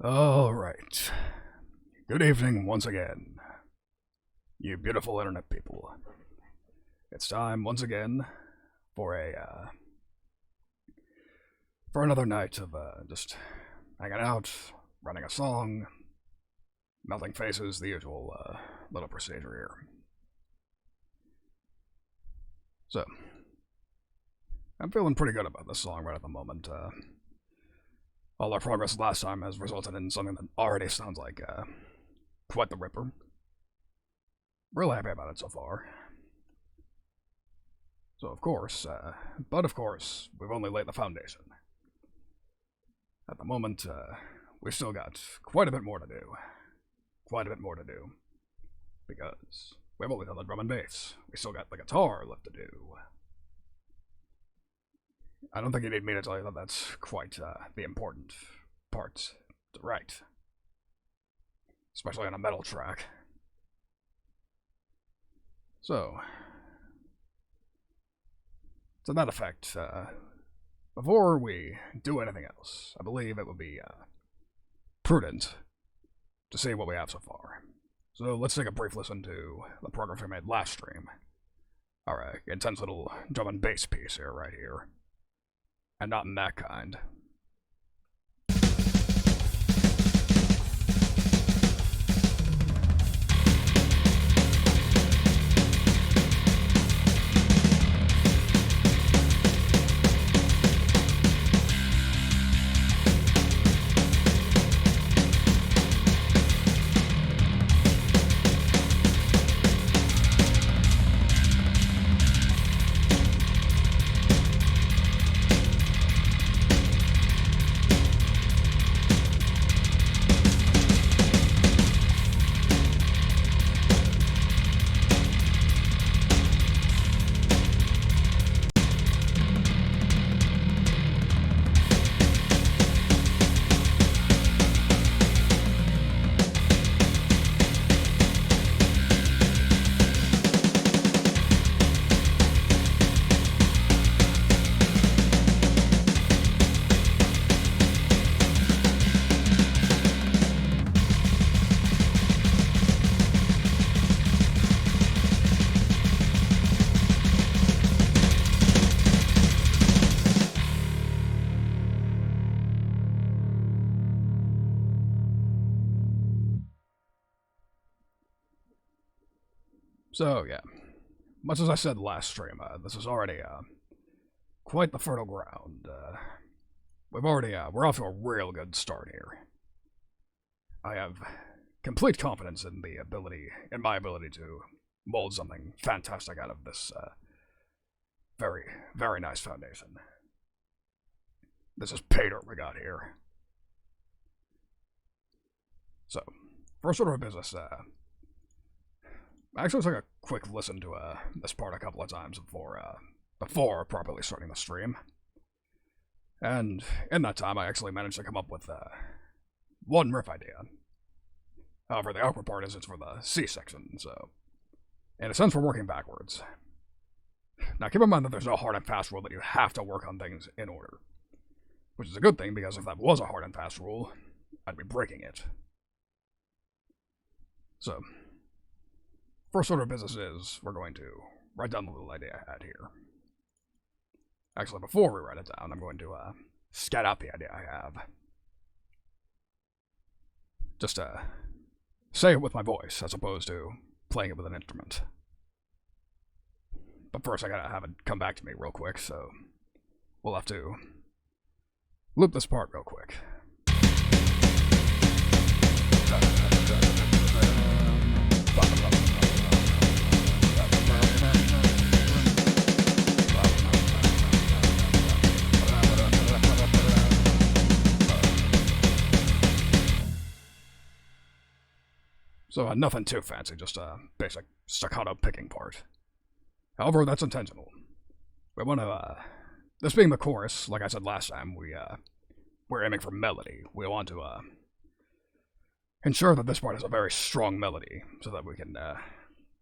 All right. Good evening once again, you beautiful internet people. It's time once again for another night of just hanging out, running a song, melting faces, the usual little procedure here. So, I'm feeling pretty good about this song right at the moment. All our progress last time has resulted in something that already sounds like quite the ripper. Real happy about it so far. So of course, we've only laid the foundation. At the moment, we've still got quite a bit more to do. Because we haven't only done the drum and bass. We still got the guitar left to do. I don't think you need me to tell you that that's quite the important part to write. Especially on a metal track. So, to that effect, before we do anything else, I believe it would be prudent to see what we have so far. So let's take a brief listen to the progress we made last stream. Our intense little drum and bass piece here, right here. And not in that kind. So, yeah. Much as I said last stream, this is already quite the fertile ground. We're off to a real good start here. I have complete confidence in my ability to mold something fantastic out of this very, very nice foundation. This is pay dirt we got here. So, first order of business, I actually took a quick listen to this part a couple of times before properly starting the stream. And in that time, I actually managed to come up with one riff idea. However, the awkward part is it's for the C section, so in a sense, we're working backwards. Now, keep in mind that there's no hard and fast rule that you have to work on things in order. Which is a good thing, because if that was a hard and fast rule, I'd be breaking it. So, first order of business is we're going to write down the little idea I had here. Actually, before we write it down, I'm going to scat out the idea I have. Just say it with my voice as opposed to playing it with an instrument. But first, I gotta have it come back to me real quick, so we'll have to loop this part real quick. So nothing too fancy, just a basic staccato picking part. However, that's intentional. We want to, this being the chorus, like I said last time, we're aiming for melody. We want to ensure that this part has a very strong melody, so that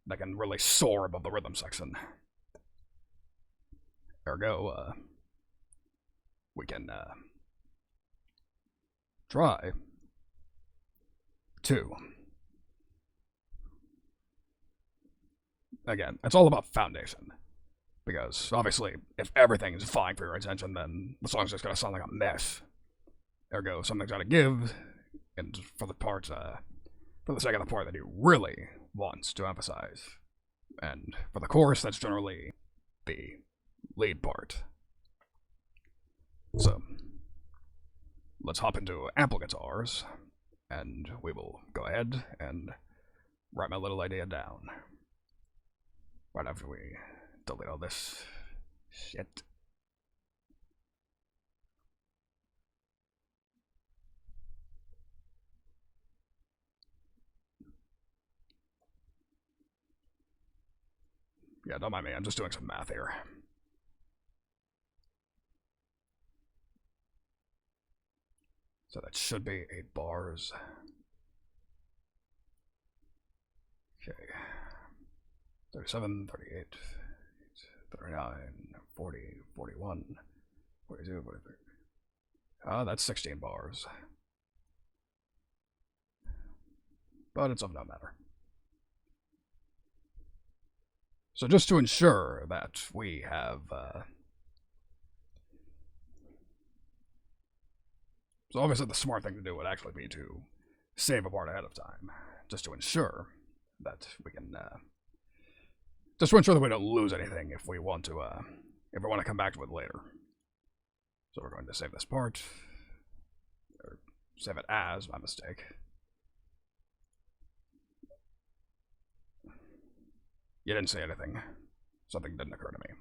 that can really soar above the rhythm section. Ergo, we can try 2. Again, it's all about foundation. Because, obviously, if everything is vying for your attention, then the song's just gonna sound like a mess. Ergo, something's gotta give, and for the part, for the sake of the part that he really wants to emphasize. And for the chorus, that's generally the lead part. So, let's hop into ample guitars, and we will go ahead and write my little idea down. Right after we delete all this shit. Yeah, don't mind me, I'm just doing some math here. So that should be 8 bars. Okay. 37, 38, 39, 40, 41, 42, 43. That's 16 bars. But it's of no matter. So just to ensure that we have, so obviously the smart thing to do would actually be to save a part ahead of time, just to ensure that we can, just to ensure that we don't lose anything if we want to, come back to it later. So we're going to save this part, or save it as, my mistake. You didn't say anything. Something didn't occur to me.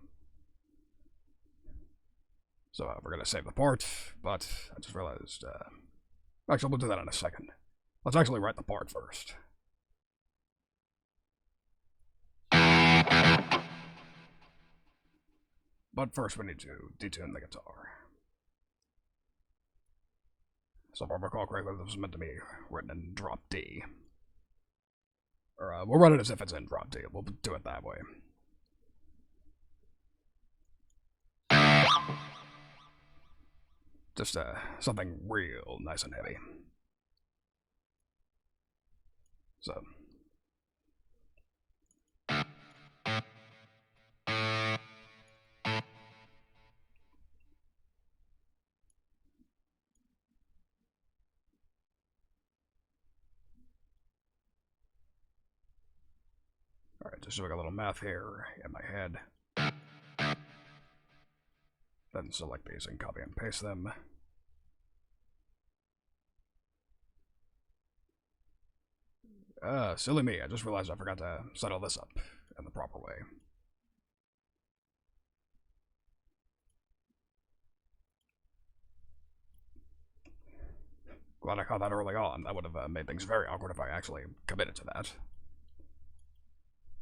So we're going to save the part, but I just realized, actually we'll do that in a second. Let's actually write the part first. But first we need to detune the guitar. So if I recall correctly, this was meant to be written in drop D. Or we'll write it as if it's in drop D. We'll do it that way. Just something real nice and heavy. So. Alright, just doing a little math here in my head. Then select these and copy and paste them. Silly me, I just realized I forgot to set all this up in the proper way. Glad I caught that early on. That would have made things very awkward if I actually committed to that.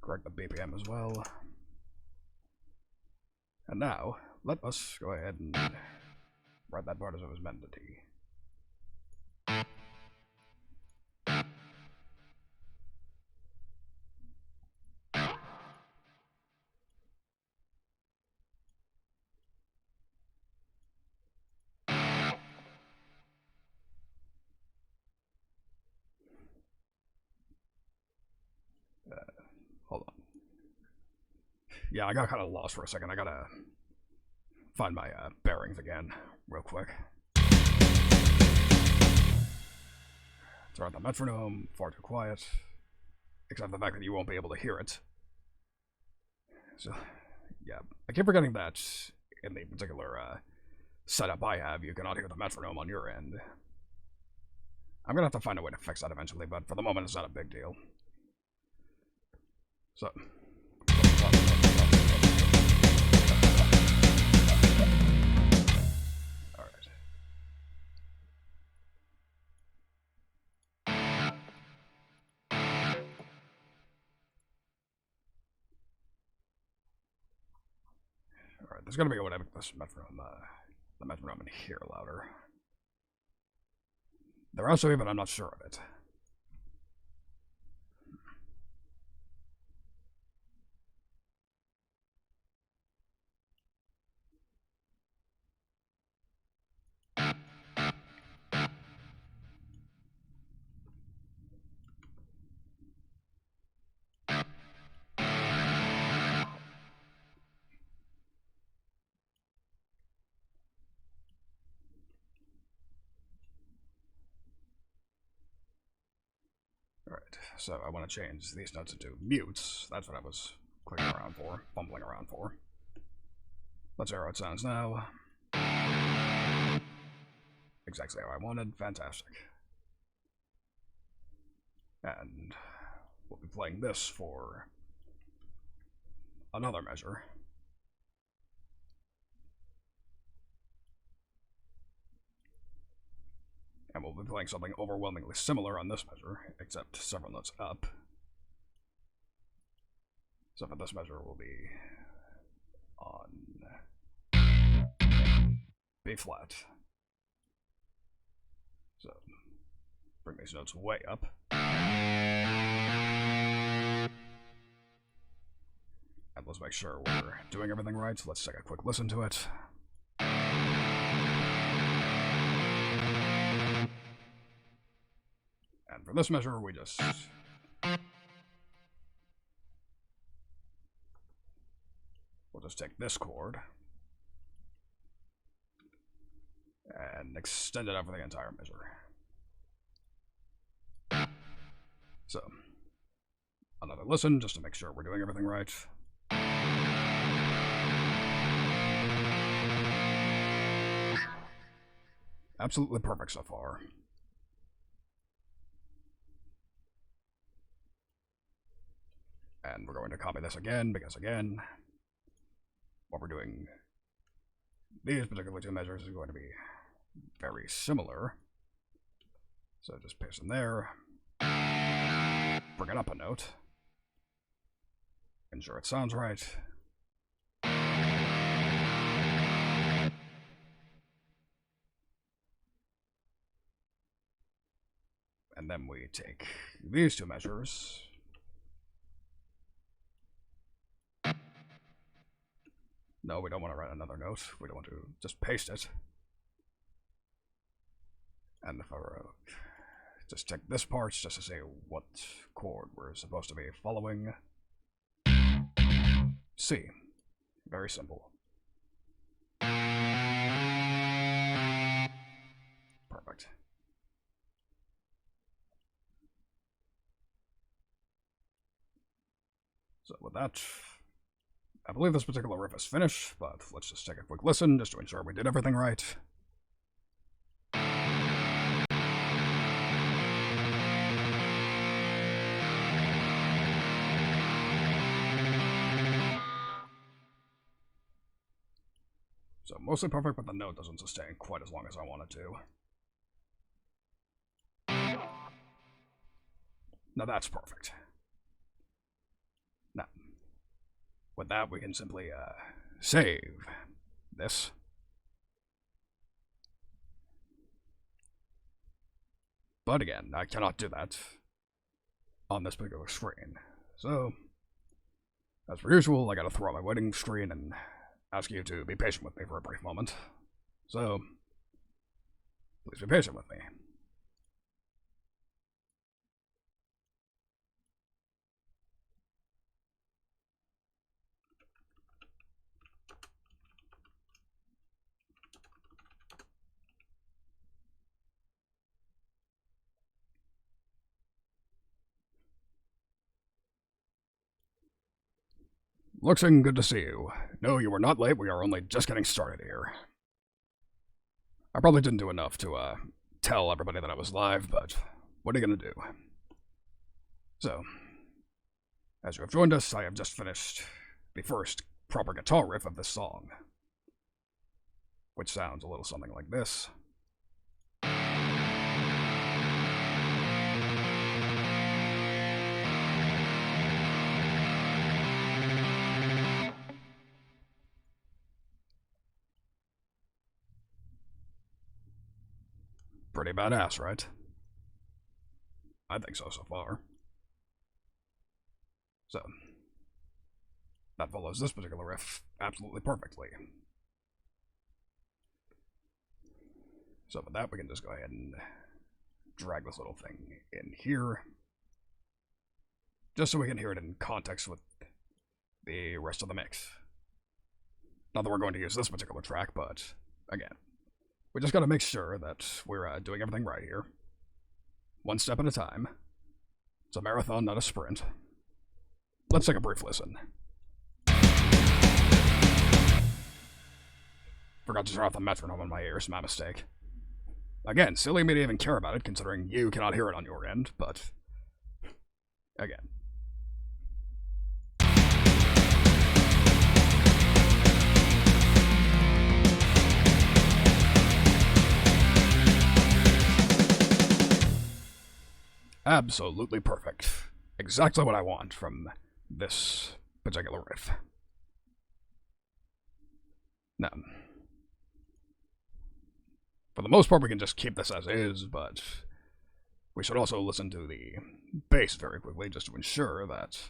Correct the BPM as well. And now, let us go ahead and write that part as it was meant to be. Hold on. Yeah, I got kind of lost for a second. I gotta find my bearings again, real quick. Sorry, the metronome, far too quiet. Except the fact that you won't be able to hear it. So, yeah, I keep forgetting that in the particular setup I have, you cannot hear the metronome on your end. I'm gonna have to find a way to fix that eventually, but for the moment it's not a big deal. So. Alright. Alright, there's gonna be a way to make this metronome, the metronome in here louder. There also be, but I'm not sure of it. Alright, so I want to change these notes into mutes. That's what I was clicking around for, fumbling around for. Let's hear how it sounds now. Exactly how I wanted. Fantastic. And we'll be playing this for another measure. And we'll be playing something overwhelmingly similar on this measure, except several notes up. So for this measure, we'll be on B flat. So bring these notes way up. And let's make sure we're doing everything right. So let's take a quick listen to it. And for this measure, we'll just take this chord and extend it out for the entire measure. So, another listen just to make sure we're doing everything right. Absolutely perfect so far. And we're going to copy this again, because again, what we're doing, these particular two measures is going to be very similar. So just paste in there, bring it up a note, ensure it sounds right. And then we take these two measures, no, we don't want to write another note. We don't want to just paste it. And if I wrote, just take this part just to say what chord we're supposed to be following. C. Very simple. Perfect. So with that, I believe this particular riff is finished, but let's just take a quick listen just to ensure we did everything right. So mostly perfect, but the note doesn't sustain quite as long as I want it to. Now that's perfect. Now, with that, we can simply save this. But again, I cannot do that on this particular screen. So, as per usual, I gotta throw out my waiting screen and ask you to be patient with me for a brief moment. So, please be patient with me. Luxing, good to see you. No, you were not late. We are only just getting started here. I probably didn't do enough to tell everybody that I was live, but what are you gonna do? So, as you have joined us, I have just finished the first proper guitar riff of this song, which sounds a little something like this. Pretty badass, right? I think so far. So, that follows this particular riff absolutely perfectly. So with that, we can just go ahead and drag this little thing in here, just so we can hear it in context with the rest of the mix. Not that we're going to use this particular track, but again, we just gotta make sure that we're doing everything right here. One step at a time. It's a marathon, not a sprint. Let's take a brief listen. Forgot to turn off the metronome on my ears, my mistake. Again, silly of me to even care about it, considering you cannot hear it on your end, but... again. Absolutely perfect. Exactly what I want from this particular riff. Now, for the most part, we can just keep this as is, but we should also listen to the bass very quickly just to ensure that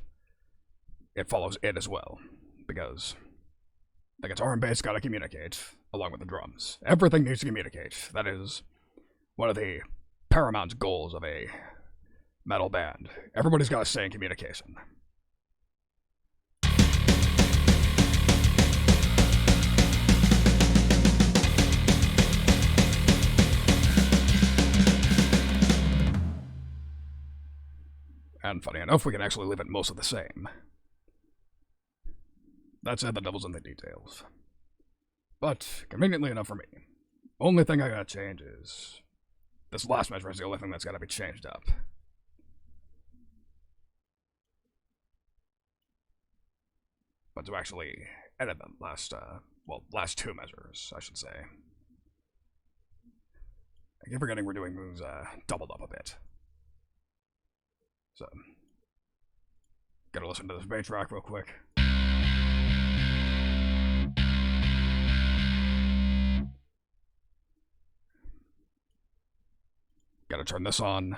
it follows it as well, because the guitar and bass gotta communicate along with the drums. Everything needs to communicate. That is one of the paramount goals of a metal band. Everybody's gotta stay in communication. And funny enough, we can actually leave it most of the same. That said, the devil's in the details. But, conveniently enough for me, only thing I gotta change is... this last measure is the only thing that's gotta be changed up. But to actually edit the last two measures, I should say. I keep forgetting we're doing moves doubled up a bit. So, gotta listen to this bass track real quick. Gotta turn this on.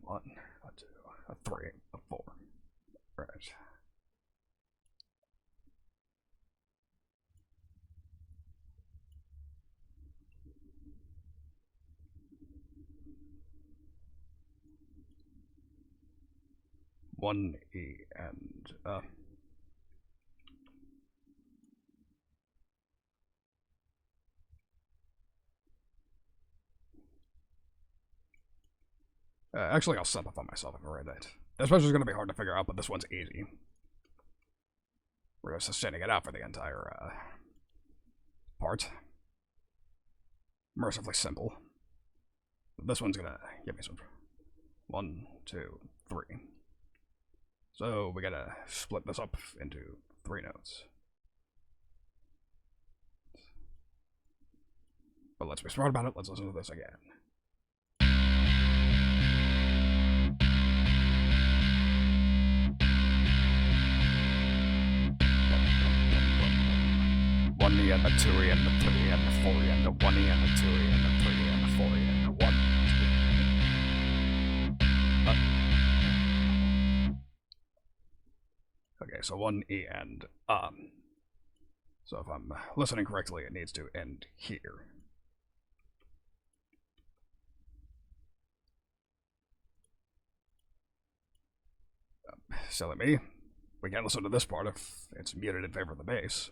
One, a two, a three, a four. Right. One E and actually, I'll simplify myself if I write it. This measure's gonna be hard to figure out, but this one's easy. We're just sustaining it out for the entire part. Mercifully simple. This one's gonna give me some. 1, 2, 3. So we gotta split this up into 3 notes. But let's be smart about it. Let's listen to this again. One E and the 2 E and the 3 E and the 4 E and the 1 E and the 2 E and the 3 E and the 4 E and the 1. Okay, so 1 E and So if I'm listening correctly, it needs to end here. Silly me. We can't listen to this part if it's muted in favor of the bass.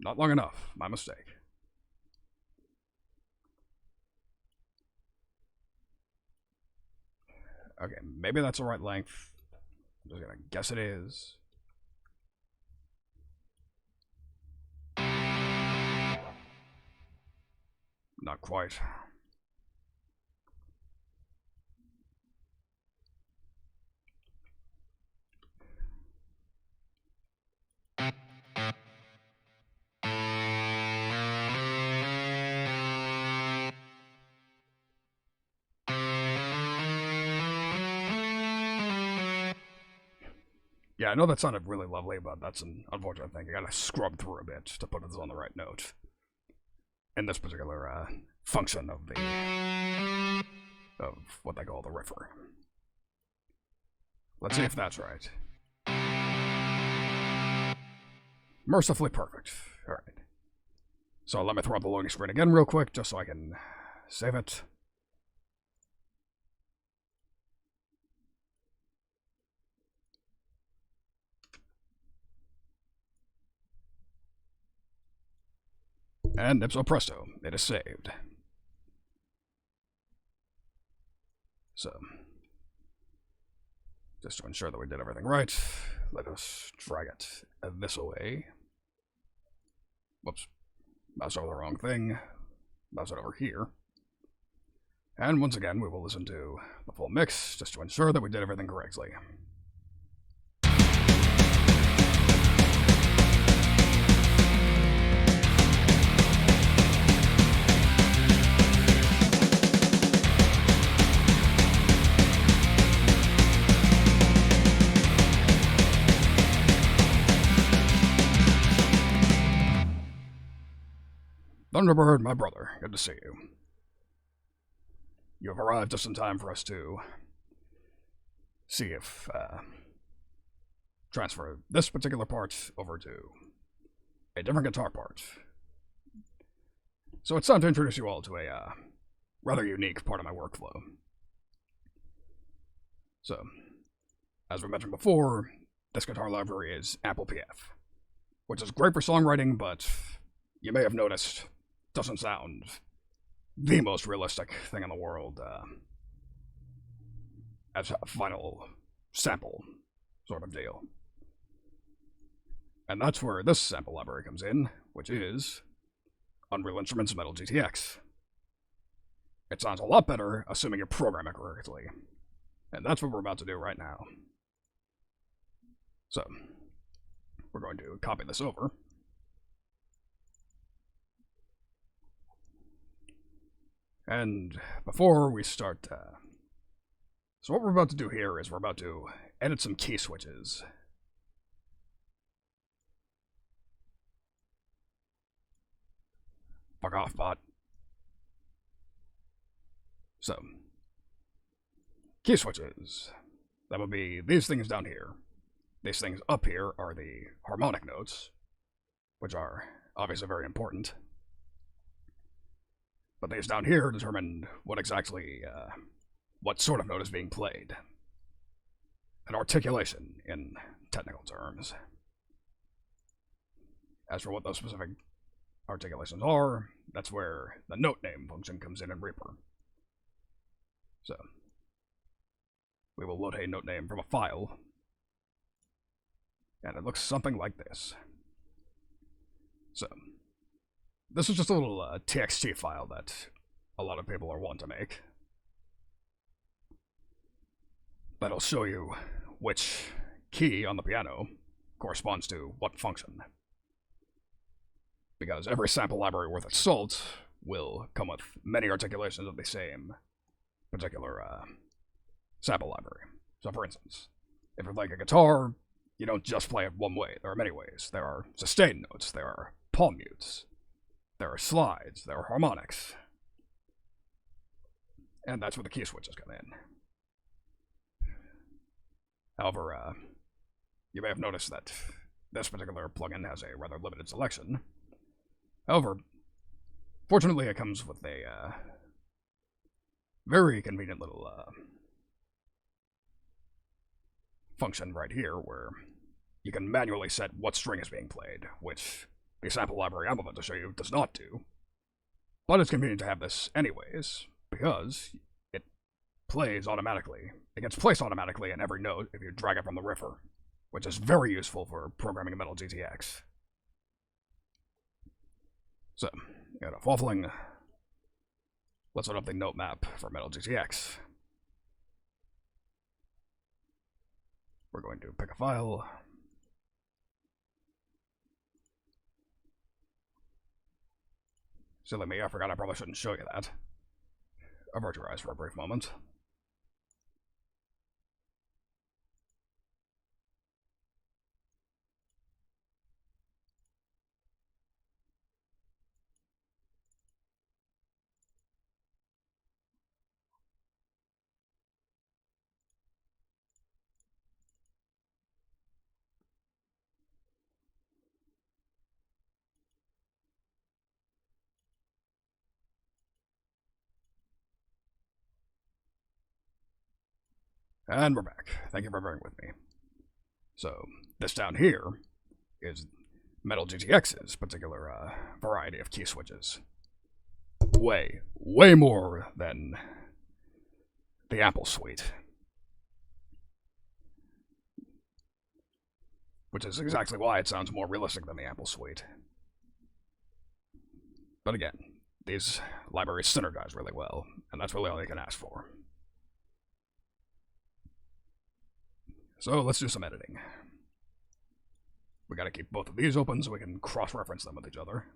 Not long enough. My mistake. Okay, maybe that's the right length. I'm just gonna guess it is. Not quite. Yeah, I know that sounded really lovely, but that's an unfortunate thing. I gotta scrub through a bit to put this on the right note. In this particular function of what they call the riffer. Let's see if that's right. Mercifully perfect. Alright. So let me throw up the loading screen again real quick, just so I can save it. And ipso presto, it is saved. So, just to ensure that we did everything right, let us drag it this way. Whoops, mouse over the wrong thing. Mouse it over here. And once again, we will listen to the full mix, just to ensure that we did everything correctly. Thunderbird, my brother, good to see you. You have arrived just in time for us to see if transfer this particular part over to a different guitar part. So it's time to introduce you all to a rather unique part of my workflow. So, as we mentioned before, this guitar library is Amplifier, which is great for songwriting, but you may have noticed doesn't sound the most realistic thing in the world as a final sample sort of deal. And that's where this sample library comes in, which is Unreal Instruments Metal GTX. It sounds a lot better, assuming you program it correctly. And that's what we're about to do right now. So, we're going to copy this over. And before we start, so what we're about to do here is we're about to edit some key switches. Fuck off, bot. So, key switches. That would be these things down here. These things up here are the harmonic notes, which are obviously very important. But these down here determine what exactly, what sort of note is being played. An articulation, in technical terms. As for what those specific articulations are, that's where the note name function comes in Reaper. So, we will load a note name from a file, and it looks something like this. So, this is just a little TXT file that a lot of people are wont to make. That'll show you which key on the piano corresponds to what function. Because every sample library worth its salt will come with many articulations of the same particular sample library. So for instance, if you like a guitar, you don't just play it one way. There are many ways. There are sustain notes, there are palm mutes, there are slides, there are harmonics. And that's where the key switches come in. However, you may have noticed that this particular plugin has a rather limited selection. However, fortunately it comes with a very convenient little function right here where you can manually set what string is being played, which the sample library I'm about to show you does not do. But it's convenient to have this anyways, because it plays automatically. It gets placed automatically in every note if you drag it from the Riffer, which is very useful for programming a Metal GTX. So, enough waffling. Let's set up the note map for Metal GTX. We're going to pick a file. Silly me, I forgot I probably shouldn't show you that. Avert your eyes for a brief moment. And we're back. Thank you for bearing with me. So, this down here is Metal GTX's particular variety of key switches. Way more than the Apple suite. Which is exactly why it sounds more realistic than the Apple suite. But again, these libraries synergize really well, and that's really all you can ask for. So let's do some editing. We gotta keep both of these open so we can cross-reference them with each other.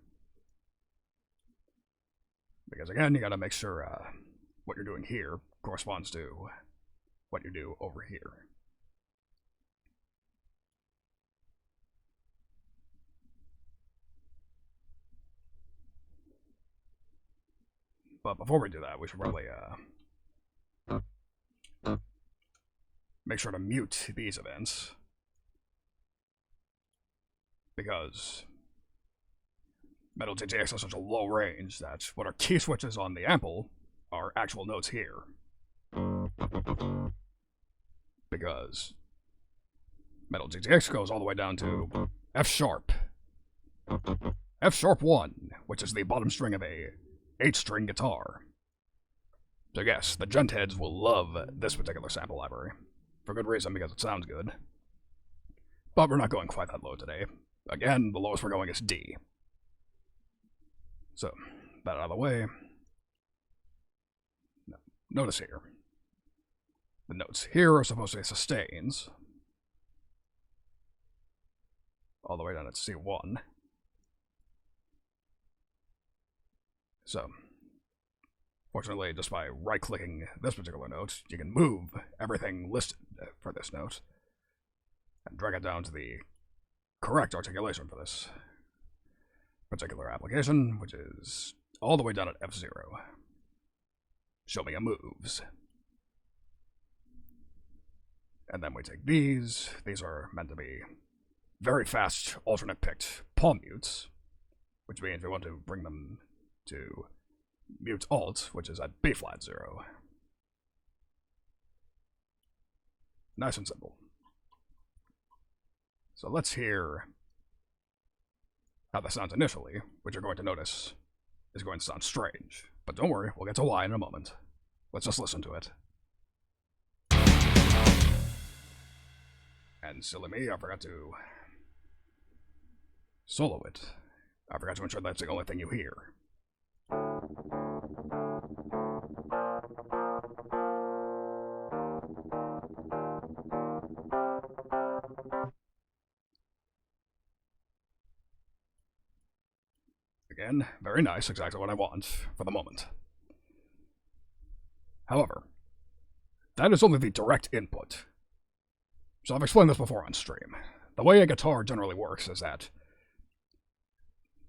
Because again, you gotta make sure what you're doing here corresponds to what you do over here. But before we do that, we should probably make sure to mute these events. Because Metal GTX has such a low range that what are key switches on the Ample are actual notes here. Because Metal GTX goes all the way down to F sharp. F sharp 1, which is the bottom string of a 8-string guitar. So yes, the gent heads will love this particular sample library. For good reason, because it sounds good. But we're not going quite that low today. Again, the lowest we're going is D. So, that out of the way. Notice here. The notes here are supposed to be sustains. All the way down at C1. So, fortunately, just by right-clicking this particular note, you can move everything listed for this note and drag it down to the correct articulation for this particular application, which is all the way down at F0. Show me a moves. And then we take these. These are meant to be very fast alternate picked palm mutes, which means we want to bring them to mute alt, which is at B flat 0. Nice and simple. So let's hear how that sounds initially, which you're going to notice is going to sound strange. But don't worry, we'll get to why in a moment. Let's just listen to it. And silly me, I forgot to solo it. I forgot to ensure that's the only thing you hear. Again, very nice, exactly what I want for the moment. However, that is only the direct input. So I've explained this before on stream. The way a guitar generally works is that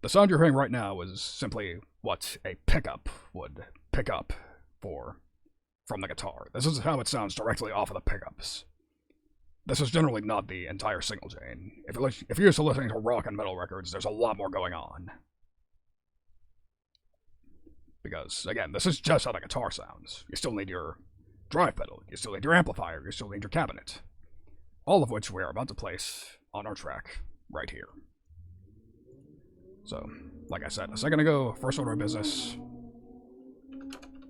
the sound you're hearing right now is simply what a pickup would pick up from the guitar. This is how it sounds directly off of the pickups. This is generally not the entire single chain. If you're used to listening to rock and metal records, there's a lot more going on. Because, again, this is just how the guitar sounds. You still need your drive pedal, you still need your amplifier, you still need your cabinet. All of which we are about to place on our track right here. So, like I said a second ago, first order of business,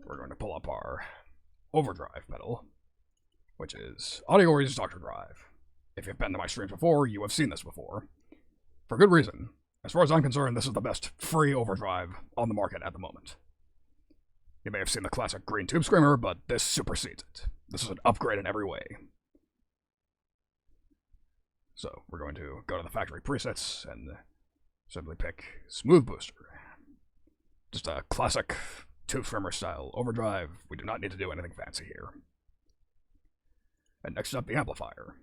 we're going to pull up our overdrive pedal, which is Audiore's Dr. Drive. If you've been to my streams before, you have seen this before. For good reason. As far as I'm concerned, this is the best free overdrive on the market at the moment. You may have seen the classic Green Tube Screamer, but this supersedes it. This is an upgrade in every way. So, we're going to go to the factory presets and simply pick Smooth Booster. Just a classic Tube Screamer style overdrive. We do not need to do anything fancy here. And next up, the amplifier.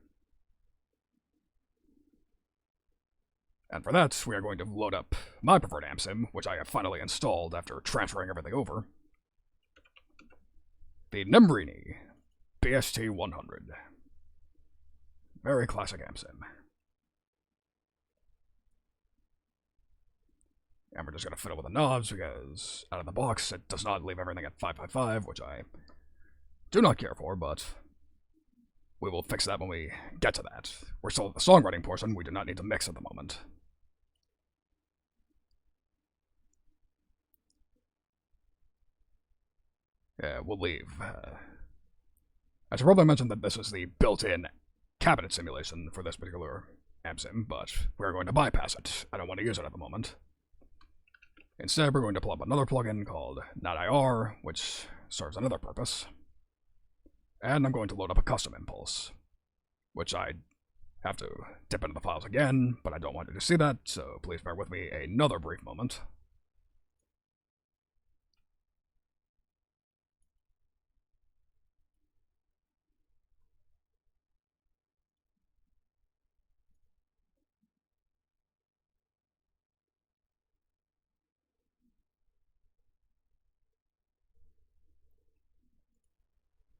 And for that, we are going to load up my preferred amp sim, which I have finally installed after transferring everything over. The Nembrini BST 100. Very classic amp sim. And we're just going to fiddle with the knobs because out of the box it does not leave everything at 555, which I do not care for, but we will fix that when we get to that. We're still at the songwriting portion. We do not need to mix at the moment. Yeah, we'll leave. I should probably mention that this is the built-in cabinet simulation for this particular amp sim, but we're going to bypass it. I don't want to use it at the moment. Instead, we're going to pull up another plugin called NotIR, which serves another purpose. And I'm going to load up a custom impulse, which I have to dip into the files again, but I don't want you to see that, so please bear with me another brief moment.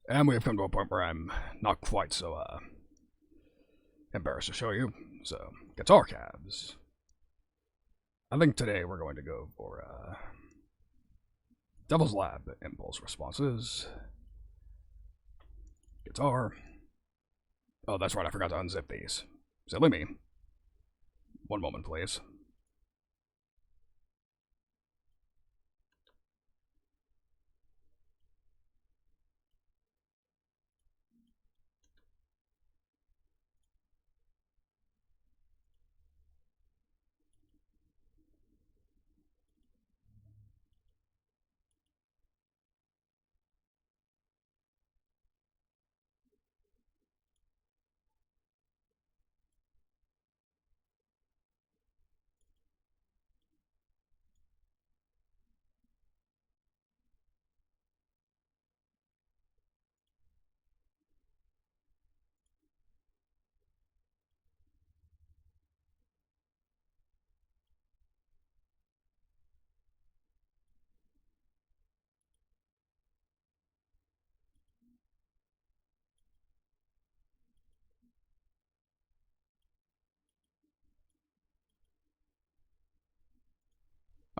And we have come to a point where I'm not quite so embarrassed to show you. So, guitar cabs. I think today we're going to go for Devil's Lab impulse responses. Guitar. Oh, that's right, I forgot to unzip these. Silly me. One moment, please.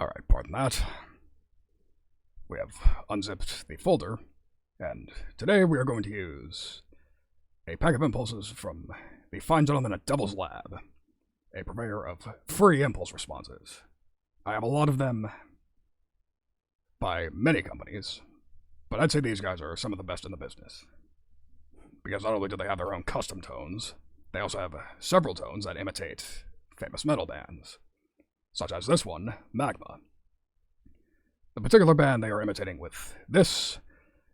Alright, pardon that. We have unzipped the folder, and today we are going to use a pack of impulses from the fine gentleman at Devil's Lab, a purveyor of free impulse responses. I have a lot of them by many companies, but I'd say these guys are some of the best in the business. Because not only do they have their own custom tones, they also have several tones that imitate famous metal bands, such as this one, Magma. The particular band they are imitating with this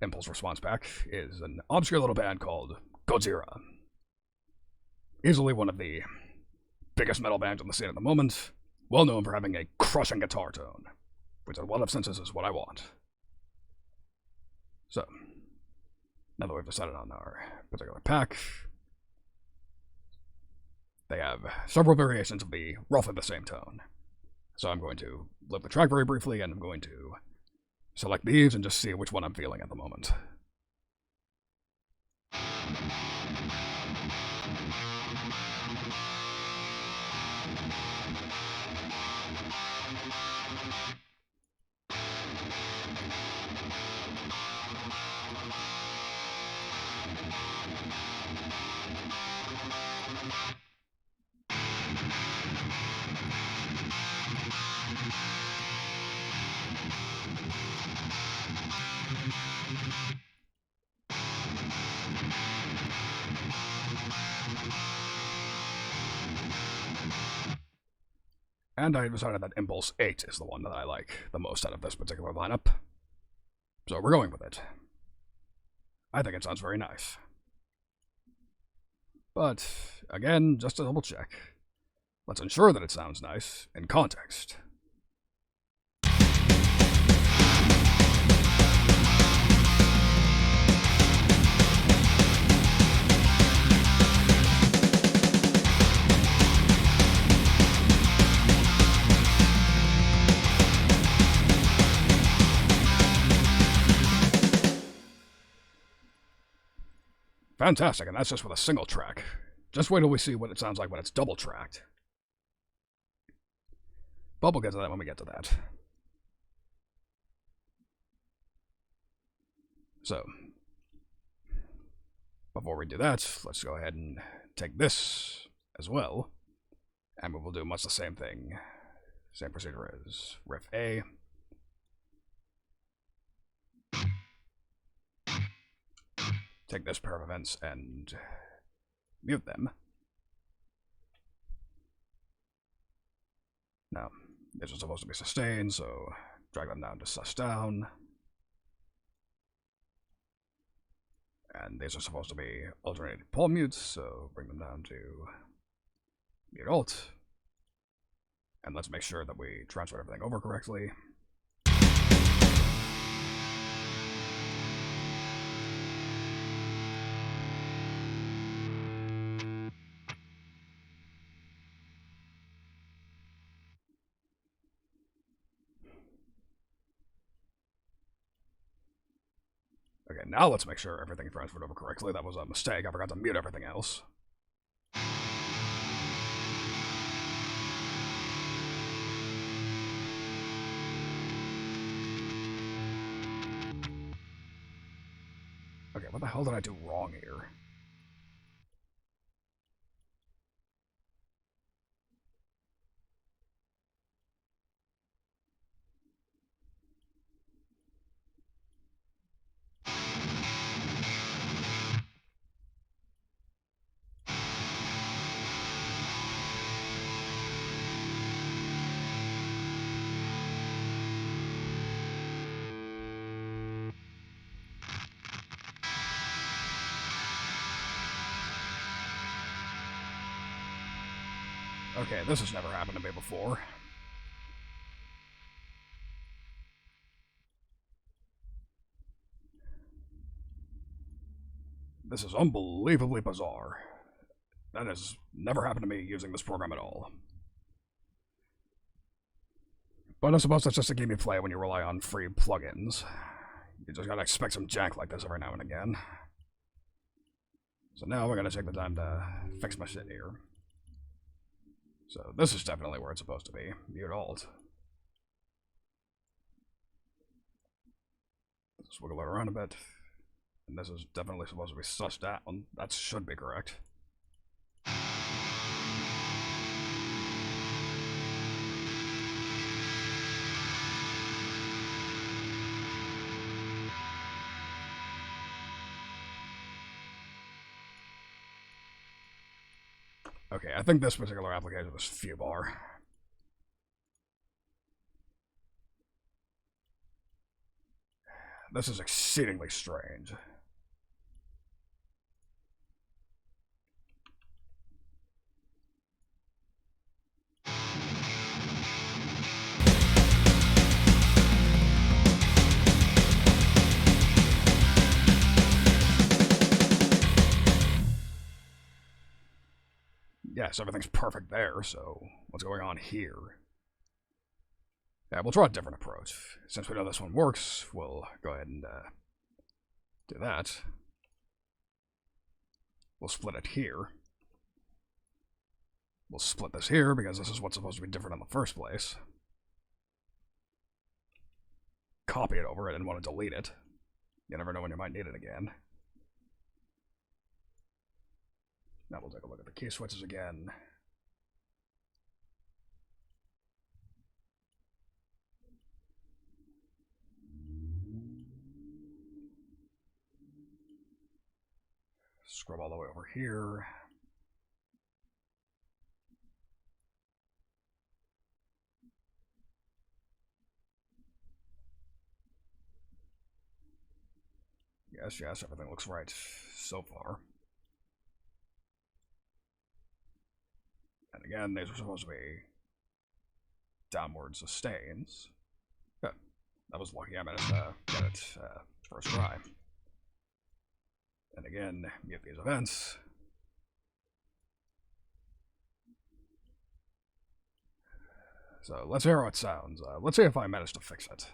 impulse response pack is an obscure little band called Godzilla. Easily one of the biggest metal bands on the scene at the moment, well known for having a crushing guitar tone, which in a lot of senses is what I want. So, now that we've decided on our particular pack, they have several variations of the roughly the same tone. So I'm going to loop the track very briefly, and I'm going to select these and just see which one I'm feeling at the moment. And I decided that Impulse 8 is the one that I like the most out of this particular lineup. So we're going with it. I think it sounds very nice. But, again, just to double check, let's ensure that it sounds nice in context. Fantastic, and that's just with a single track. Just wait till we see what it sounds like when it's double tracked. But we'll get to that when we get to that. So, before we do that, let's go ahead and take this as well, and we will do much the same thing. Same procedure as riff A. Take this pair of events and mute them. Now, these are supposed to be sustained, so drag them down to sus down. And these are supposed to be alternated palm mutes, so bring them down to mute alt. And let's make sure that we transfer everything over correctly. Okay, now let's make sure everything transferred over correctly. That was a mistake. I forgot to mute everything else. Okay, what the hell did I do wrong here? Okay, this has never happened to me before. This is unbelievably bizarre. That has never happened to me using this program at all. But I suppose that's just a game you play when you rely on free plugins. You just gotta expect some jank like this every now and again. So now we're gonna take the time to fix my shit here. So this is definitely where it's supposed to be. Mute alt. Just wiggle it around a bit. And this is definitely supposed to be sussed down. That should be correct. Okay, I think this particular application was fewbar. This is exceedingly strange. Yes, everything's perfect there, so what's going on here? Yeah, we'll try a different approach. Since we know this one works, we'll go ahead and do that. We'll split it here. We'll split this here, because this is what's supposed to be different in the first place. Copy it over, I didn't want to delete it. You never know when you might need it again. Now we'll take a look at the key switches again. Scrub all the way over here. Yes, everything looks right so far. And again, these are supposed to be downward sustains. Good. That was lucky I managed to get it first try. And again, mute these events. So let's hear how it sounds. Let's see if I manage to fix it.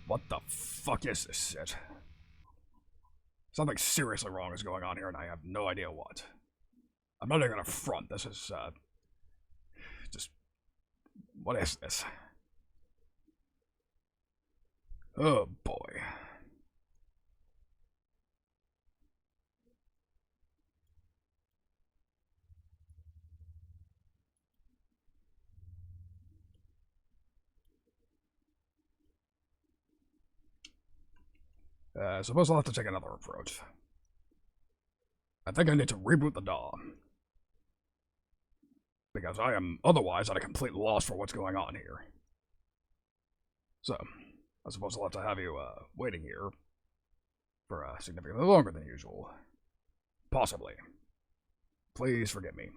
What the fuck is this shit? Something seriously wrong is going on here, and I have no idea what. I'm not even gonna front. This is, just... What is this? Oh, boy. I suppose I'll have to take another approach. I think I need to reboot the DAW. Because I am otherwise at a complete loss for what's going on here. So, I suppose I'll have to have you, waiting here for, significantly longer than usual. Possibly. Please forgive me.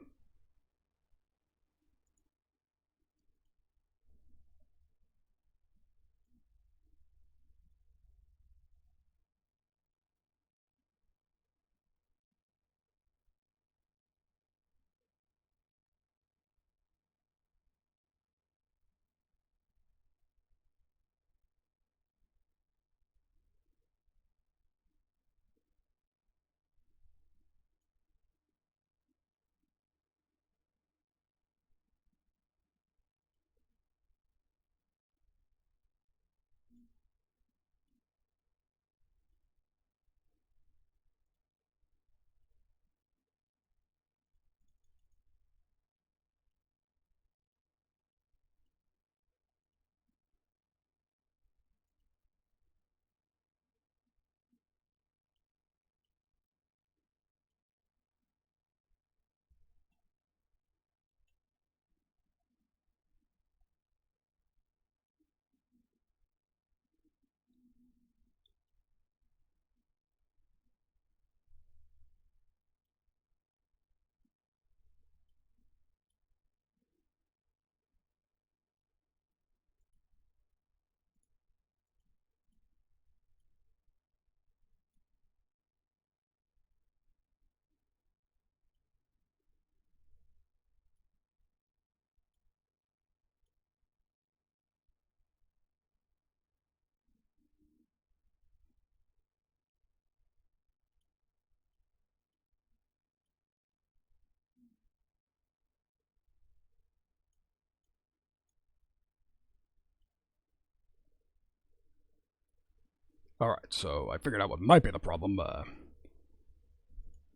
Alright, so I figured out what might be the problem,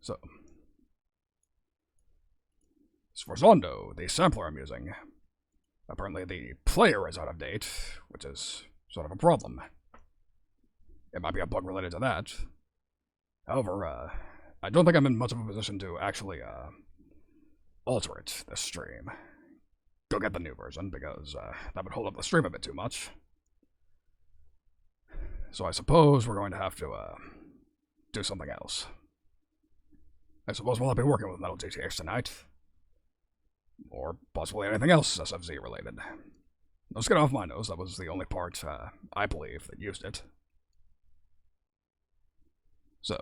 so... As for Zondo, the sampler I'm using, apparently the player is out of date, which is sort of a problem. It might be a bug related to that. However, I don't think I'm in much of a position to actually, alter it this stream. Go get the new version, because, that would hold up the stream a bit too much. So I suppose we're going to have to, do something else. I suppose we'll not be working with Metal GTX tonight. Or possibly anything else SFZ related. Let's get off my nose, that was the only part, I believe, that used it. So,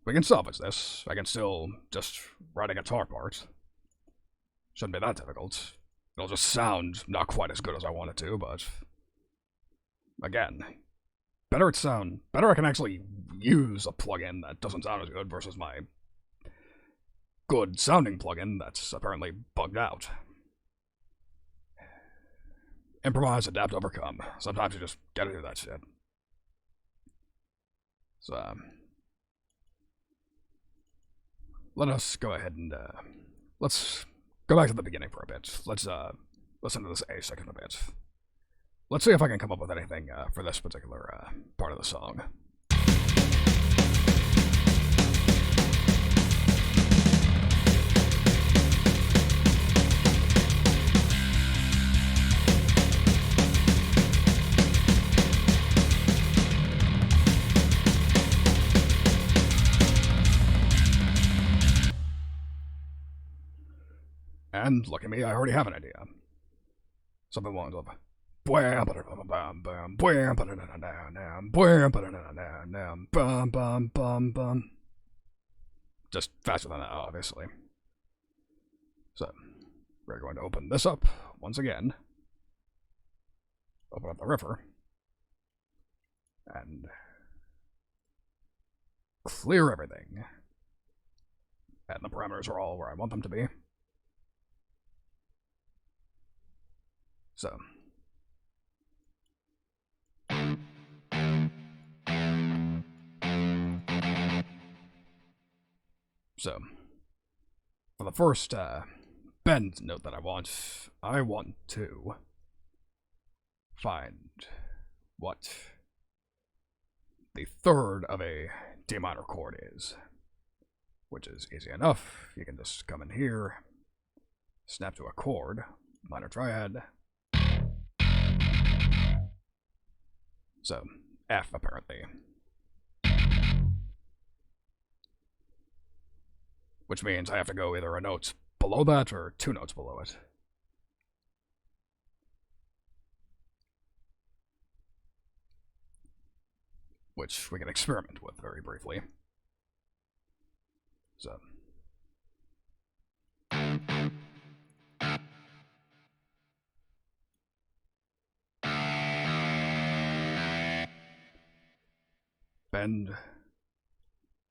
we can salvage this. I can still just write a guitar part. Shouldn't be that difficult. It'll just sound not quite as good as I want it to, but... Again, better I can actually use a plugin that doesn't sound as good versus my good sounding plugin that's apparently bugged out. Improvise, adapt, overcome. Sometimes you just gotta do that shit. So, let us go ahead and, let's go back to the beginning for a bit. Let's, listen to this A section a bit. Let's see if I can come up with anything, for this particular, part of the song. And look at me, I already have an idea. Something along the just faster than that, obviously. So, we're going to open this up once again. Open up the Riffer. and clear everything. And the parameters are all where I want them to be. So. For the first bend note that I want to find what the third of a D minor chord is, which is easy enough. You can just come in here, snap to a chord, minor triad. So, F apparently. Which means I have to go either a note below that or 2 notes below it. Which we can experiment with very briefly. So. Bend.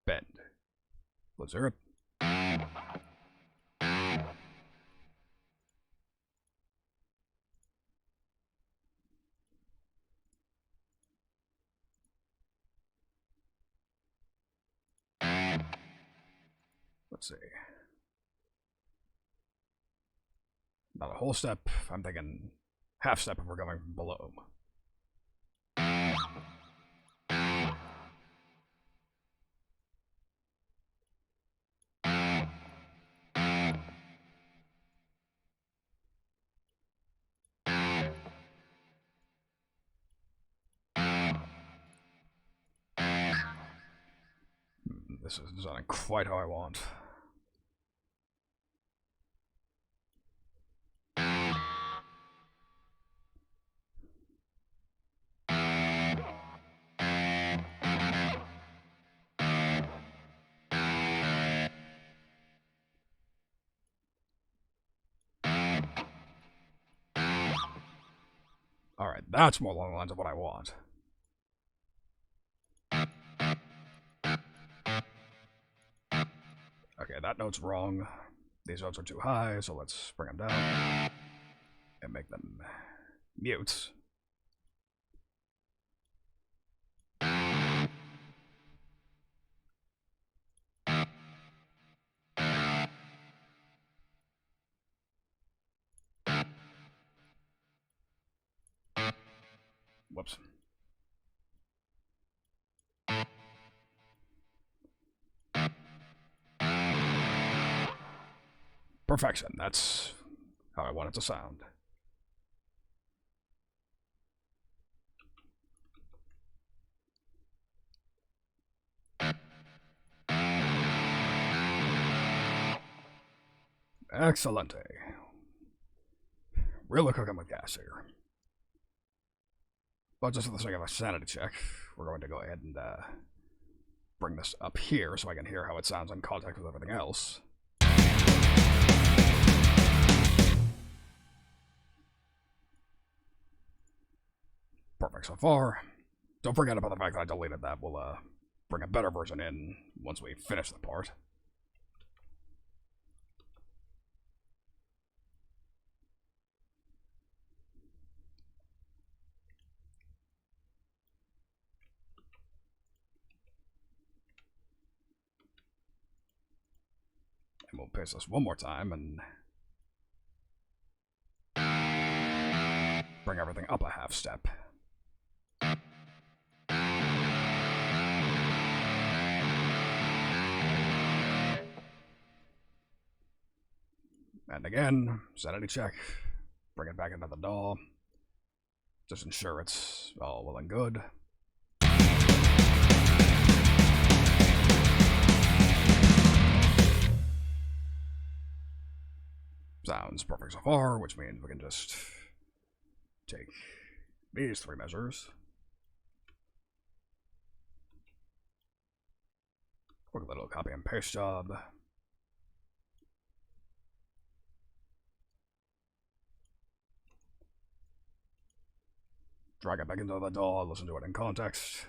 Bend. Let's hear it. Let's see. Not a whole step. I'm thinking half step if we're going from below. This is designing quite how I want. Alright, that's more along the lines of what I want. Okay, that note's wrong. These notes are too high, so let's bring them down and make them mutes. Whoops. Perfection. That's how I want it to sound. Excellente. Really cooking with gas here. But just for the sake of a sanity check, we're going to go ahead and bring this up here so I can hear how it sounds in context with everything else. Perfect so far. Don't forget about the fact that I deleted that. We'll bring a better version in once we finish the part. And we'll paste this one more time and bring everything up a half step. And again, sanity check. Bring it back into the DAW. Just ensure it's all well and good. Sounds perfect so far, which means we can just take these 3 measures. Quick little copy and paste job. drag it back into the DAW, listen to it in context.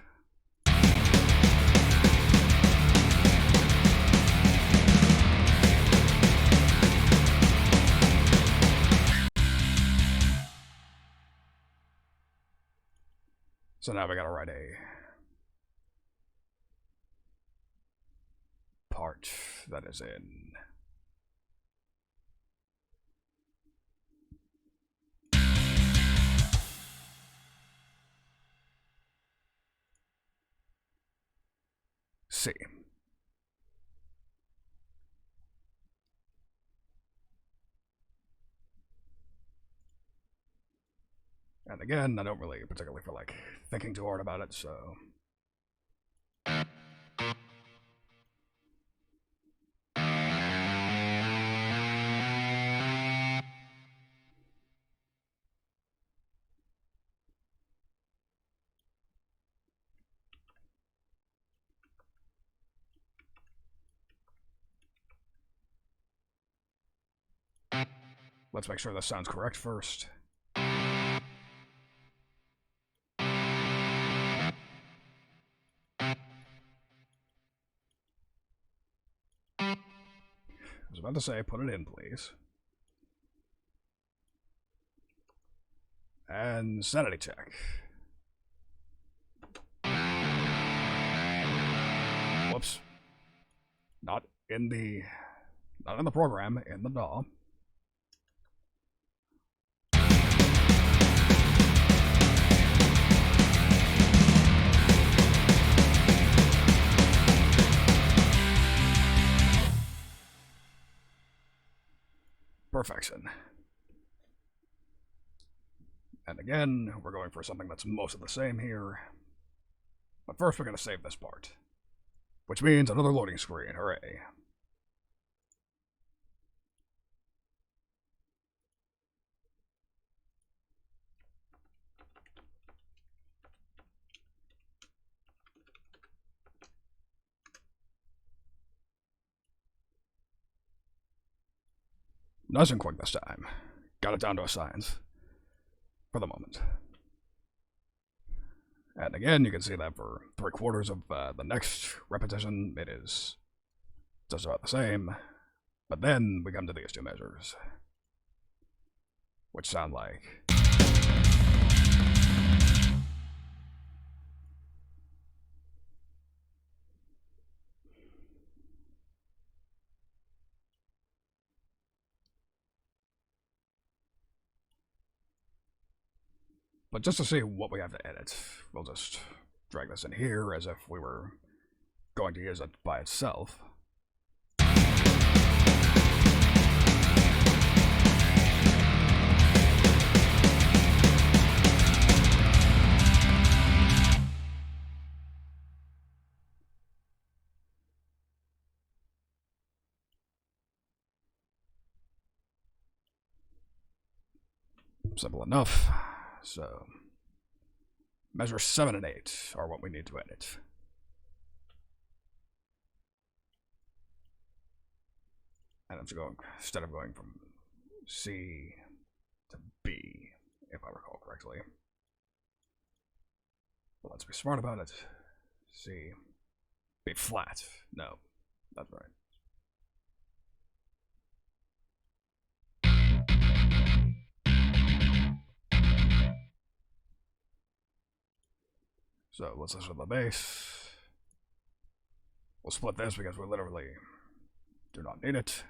So now we gotta write a part that is in C. And again, I don't really particularly feel like thinking too hard about it, so... let's make sure this sounds correct first. I was about to say, put it in, please. And sanity check. Whoops. Not in the program, in the DAW. Perfection. And again, we're going for something that's most of the same here. But first we're going to save this part. Which means another loading screen, hooray. Nice and quick this time. Got it down to a science. For the moment. And again, you can see that for 3/4 of the next repetition, it is just about the same. But then we come to these two measures, which sound like... But just to see what we have to edit, we'll just drag this in here as if we were going to use it by itself. Simple enough. So, measure 7 and 8 are what we need to edit. And it's going, instead of going from C to B, if I recall correctly. But let's be smart about it. C, B flat. No, that's right. So let's listen to the bass. We'll split this because we literally do not need it.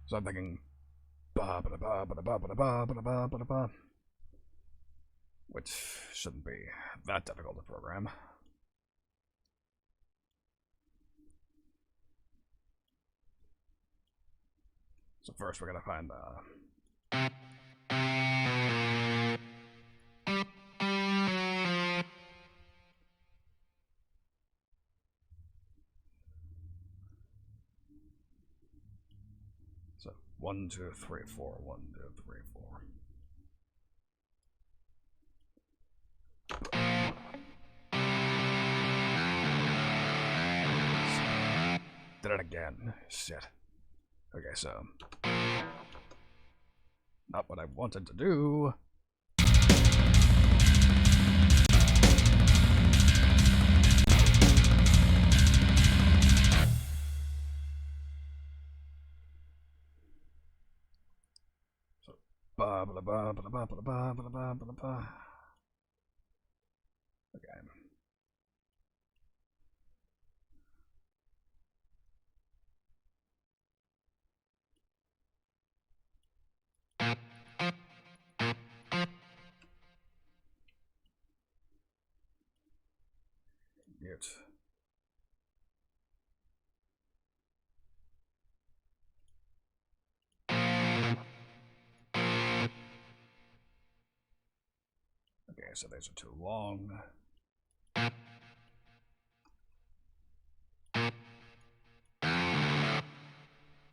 So I'm thinking ba ba ba ba ba ba ba ba ba ba ba, which shouldn't be that difficult to program. So first we're gonna find so 1, 2, 3, 4, 1, 2, 3, 4. Did it again. Shit. Okay, so... Not what I wanted to do. So, ba ba ba ba ba ba ba ba ba ba ba. Okay. Mute. Okay, so these are too long.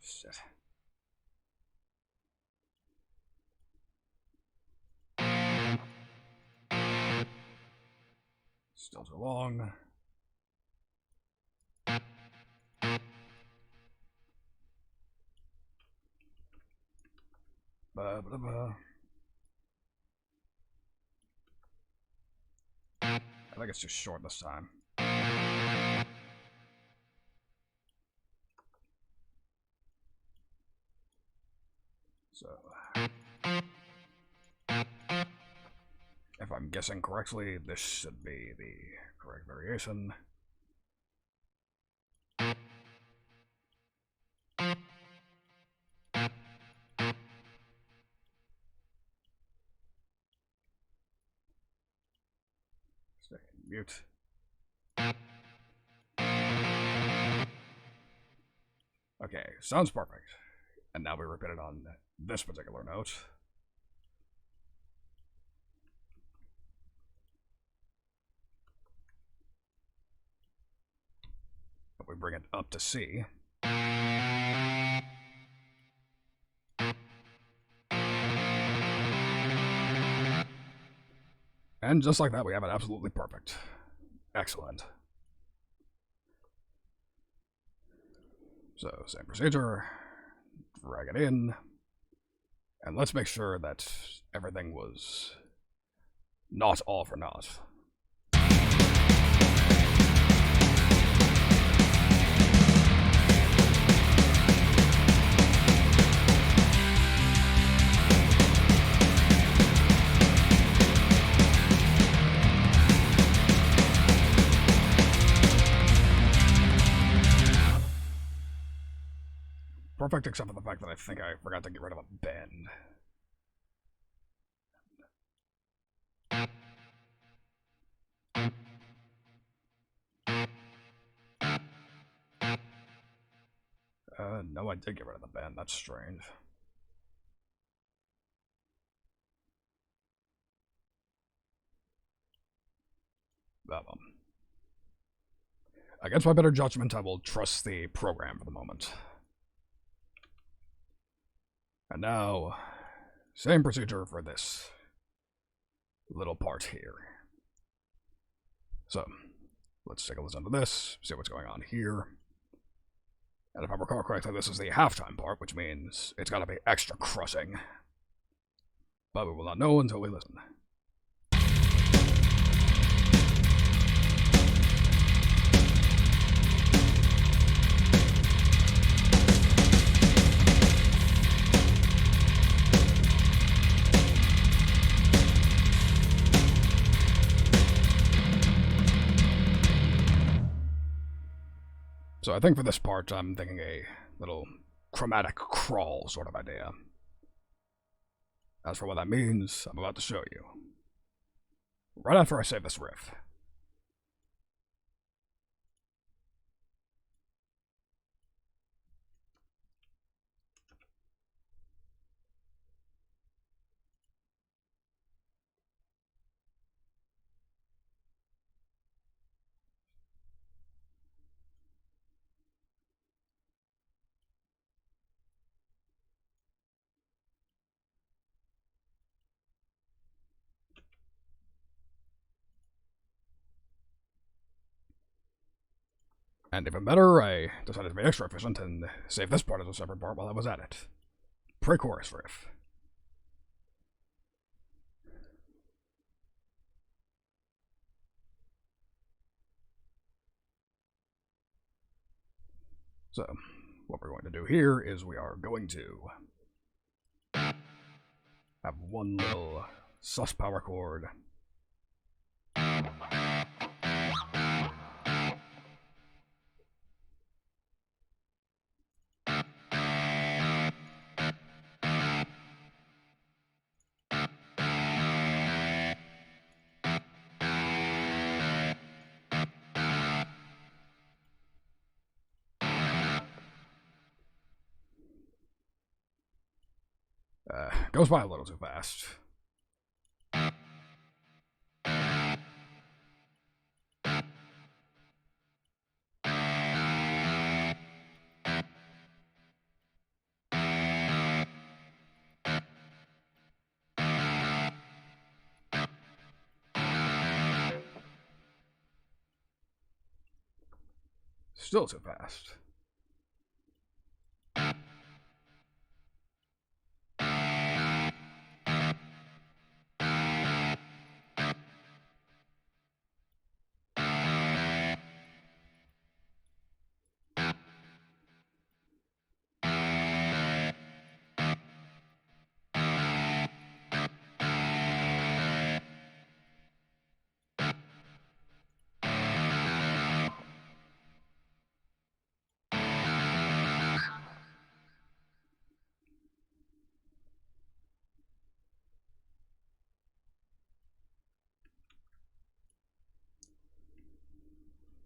Shit. Still too long. Ba ba ba. I think it's too short this time. So, if I'm guessing correctly, this should be the correct variation. Stay mute. Okay, sounds perfect. And now we repeat it on this particular note. But we bring it up to C. And just like that, we have it absolutely perfect. Excellent. So, same procedure. Drag it in. And let's make sure that everything was not all for naught. Perfect, except for the fact that I think I forgot to get rid of a bend. No, I did get rid of the bend. That's strange. That one. Against my better judgment, I will trust the program for the moment. And now, same procedure for this little part here. So, let's take a listen to this, see what's going on here. And if I recall correctly, this is the halftime part, which means it's gotta be extra crushing. But we will not know until we listen. So I think for this part, I'm thinking a little chromatic crawl sort of idea. As for what that means, I'm about to show you. Right after I save this riff. And even better, I decided to be extra efficient and save this part as a separate part while I was at it. Pre-chorus riff. So, what we're going to do here is we are going to have one little sus power chord. Goes by a little too fast. Still too fast.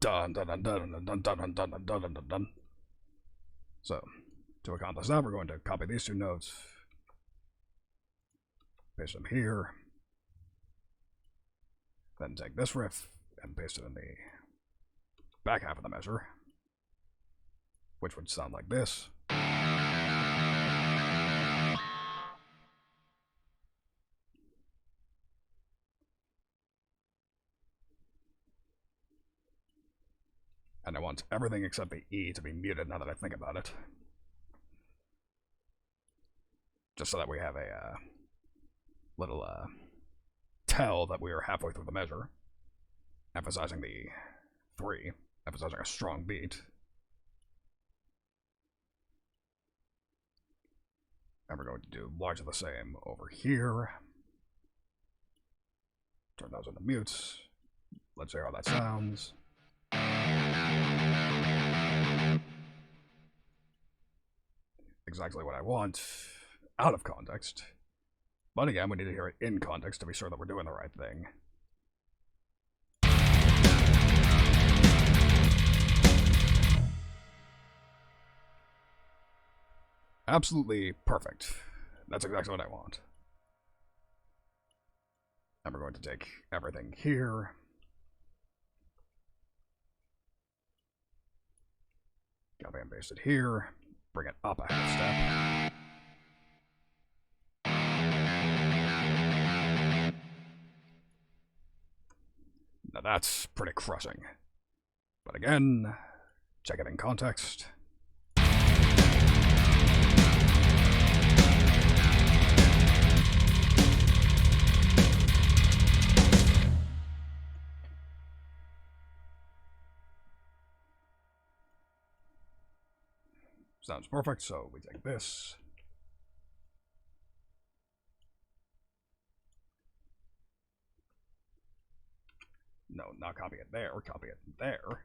Dun dun dun dun dun dun dun dun dun dun dun dun. So, to accomplish that, we're going to copy these two notes, paste them here, then take this riff and paste it in the back half of the measure, which would sound like this. And I want everything except the E to be muted now that I think about it. Just so that we have a little tell that we are halfway through the measure. Emphasizing the 3, emphasizing a strong beat. And we're going to do largely the same over here. Turn those into mutes. Let's hear how that sounds. Exactly what I want out of context. But again, we need to hear it in context to be sure that we're doing the right thing. Absolutely perfect. That's exactly what I want. And we're going to take everything here. Copy and paste it here. Bring it up a half step. Now that's pretty crushing. But again, check it in context. Sounds perfect, so we take this. No, not copy it there, copy it there.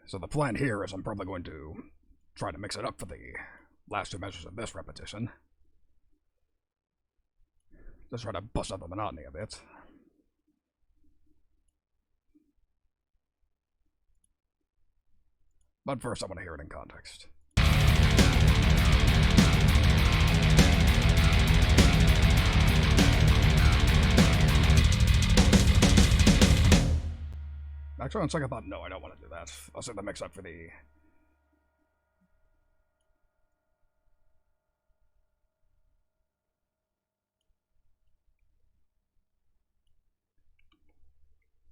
So the plan here is I'm probably going to try to mix it up for the last 2 measures of this repetition. Just try to bust up the monotony a bit. But first, I want to hear it in context. Actually, on second thought, no, I don't want to do that. I'll save the mix up for the...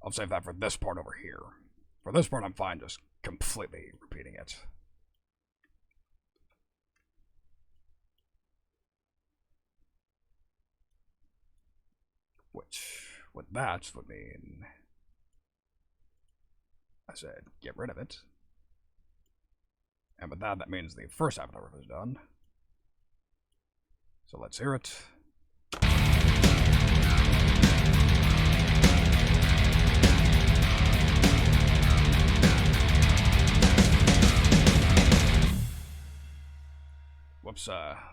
I'll save that for this part over here. For this part, I'm fine just completely repeating it. Which, with that, would mean... I said, get rid of it. And with that, that means the first half of the riff is done. So let's hear it. Whoops,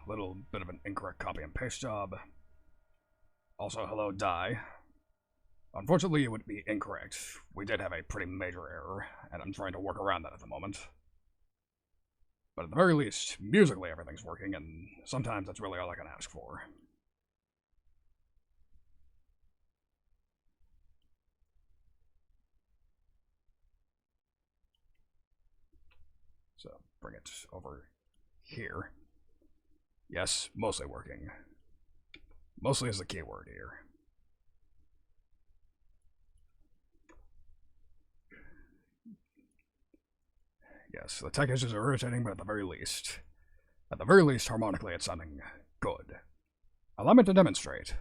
little bit of an incorrect copy and paste job. Also, hello, Die. Unfortunately, it would be incorrect. We did have a pretty major error, and I'm trying to work around that at the moment. But at the very least, musically everything's working, and sometimes that's really all I can ask for. So, bring it over here. Yes, mostly working. Mostly is the key word here. Yes, the tech issues are irritating, but at the very least, harmonically it's sounding good. Allow me to demonstrate.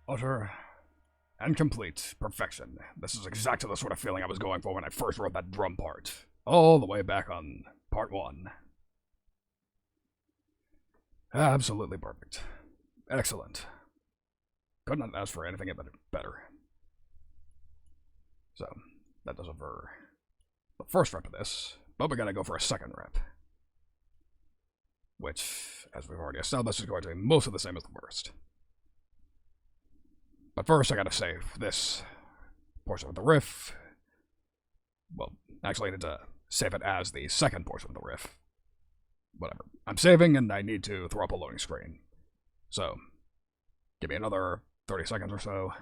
Utter and complete perfection. This is exactly the sort of feeling I was going for when I first wrote that drum part. All the way back on part 1. Absolutely perfect. Excellent. Could not ask for anything better. So, that does it for the first rep of this, but we gotta go for a second rep. Which, as we've already established, is going to be mostly the same as the first. But first, I gotta save this portion of the riff. Well, actually, I need to save it as the second portion of the riff. Whatever. I'm saving, and I need to throw up a loading screen. So, give me another 30 seconds or so.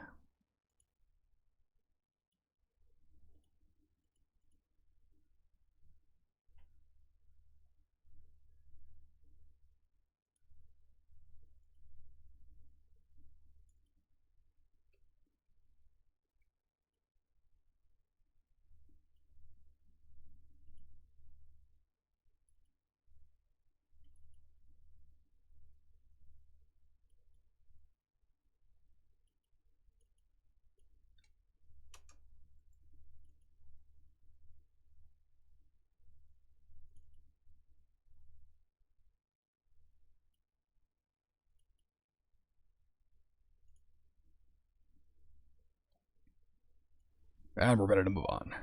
And we're ready to move on.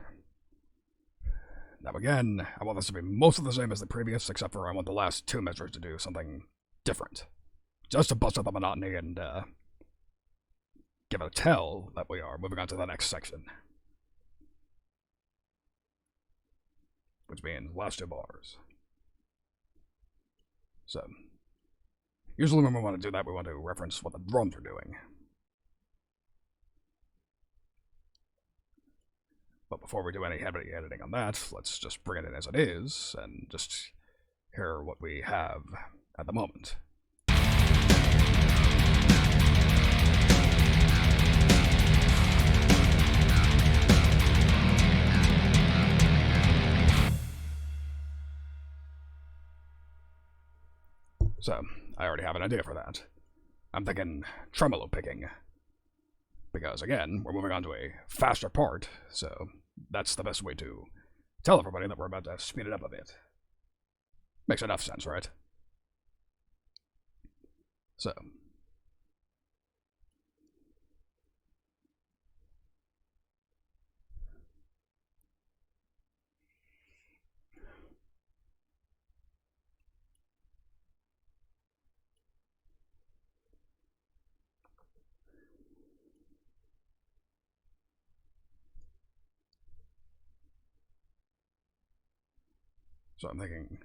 Now again, I want this to be most of the same as the previous, except for I want the last 2 measures to do something different. Just to bust up the monotony and give it a tell that we are moving on to the next section. Which means last 2 bars. So, usually when we want to do that, we want to reference what the drums are doing. But before we do any heavy editing on that, let's just bring it in as it is, and just hear what we have at the moment. So, I already have an idea for that. I'm thinking Tremolo Picking. Because, again, we're moving on to a faster part, so that's the best way to tell everybody that we're about to speed it up a bit. Makes enough sense, right? So. So I'm thinking.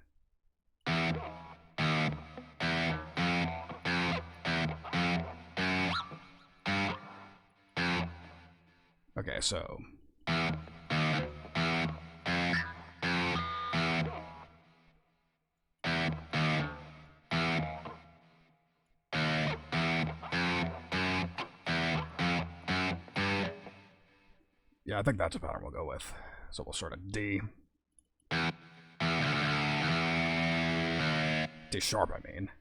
Okay, so. Yeah, I think that's a pattern we'll go with. So we'll start at D. D sharp, I mean.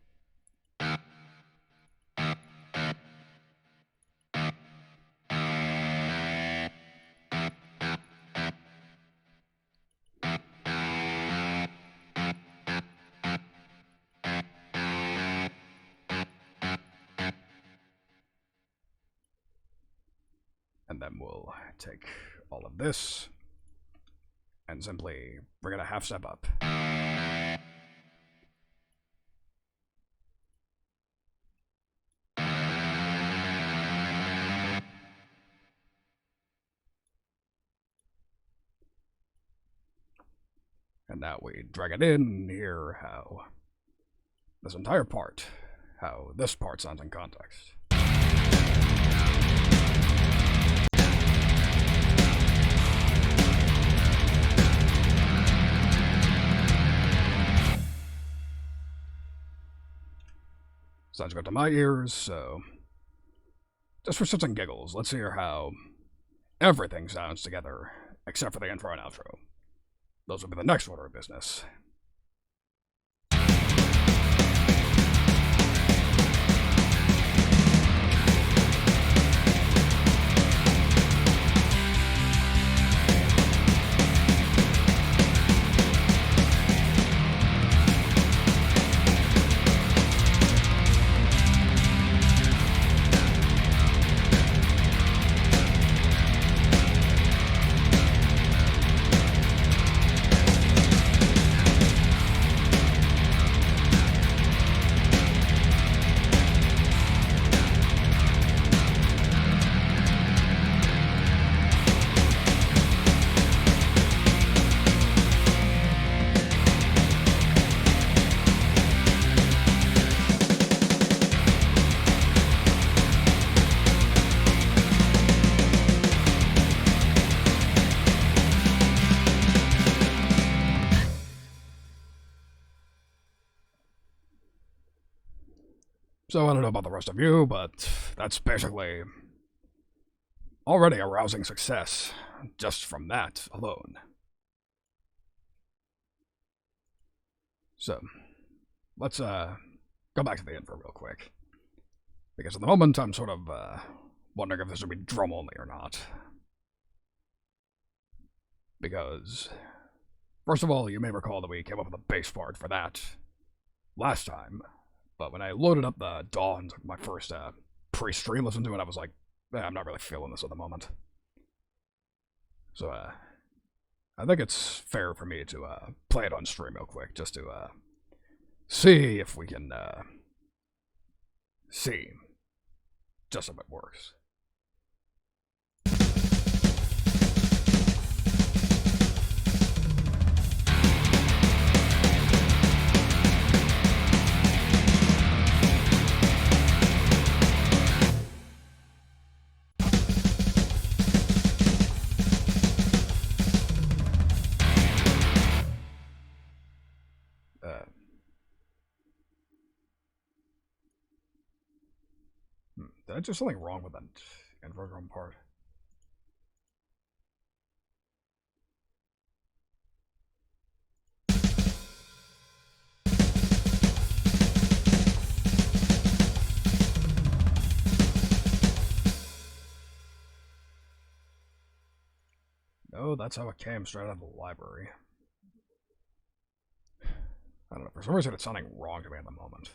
And then we'll take all of this and simply bring it a half step up. And now we drag it in and hear how this entire part, how this part sounds in context. Sounds good to my ears, so just for shits and giggles, let's hear how everything sounds together, except for the intro and outro. Those will be the next order of business. So I don't know about the rest of you, but that's basically already a rousing success, just from that alone. So, let's go back to the intro real quick. Because at the moment I'm sort of wondering if this should be drum only or not. Because, first of all, you may recall that we came up with a bass part for that last time. But when I loaded up the DAW and took my first pre-stream listen to it, I was like, I'm not really feeling this at the moment. So, I think it's fair for me to play it on stream real quick, just to see if we can see just if it works. Did I do something wrong with that intro drum part? No, that's how it came, straight out of the library. I don't know, for some reason it's sounding wrong to me at the moment.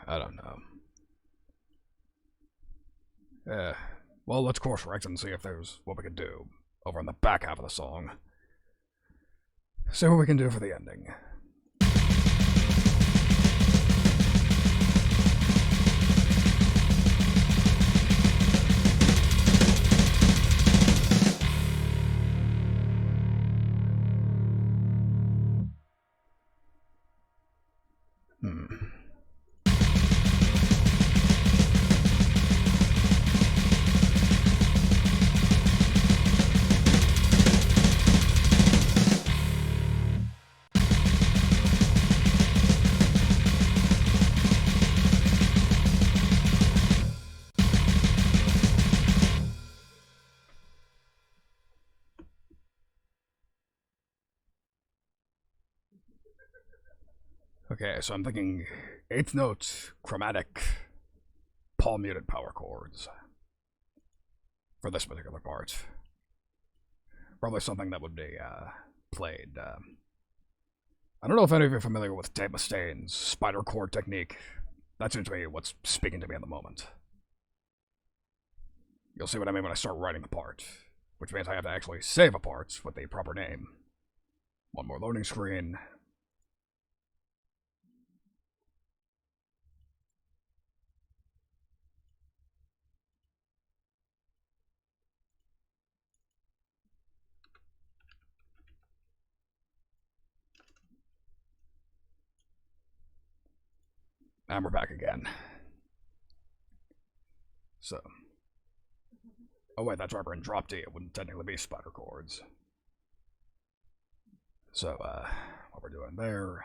I don't know. Well, let's course correct and see if there's what we can do over in the back half of the song. See what we can do for the ending. Okay, so I'm thinking eighth note, chromatic, palm muted power chords for this particular part. Probably something that would be played. I don't know if any of you are familiar with Dave Mustaine's spider chord technique. That seems to be what's speaking to me in the moment. You'll see what I mean when I start writing the part, which means I have to actually save a part with the proper name. One more loading screen. And we're back again. So. Oh wait, that's right, we're in drop D. It wouldn't technically be spider chords. So, what we're doing there.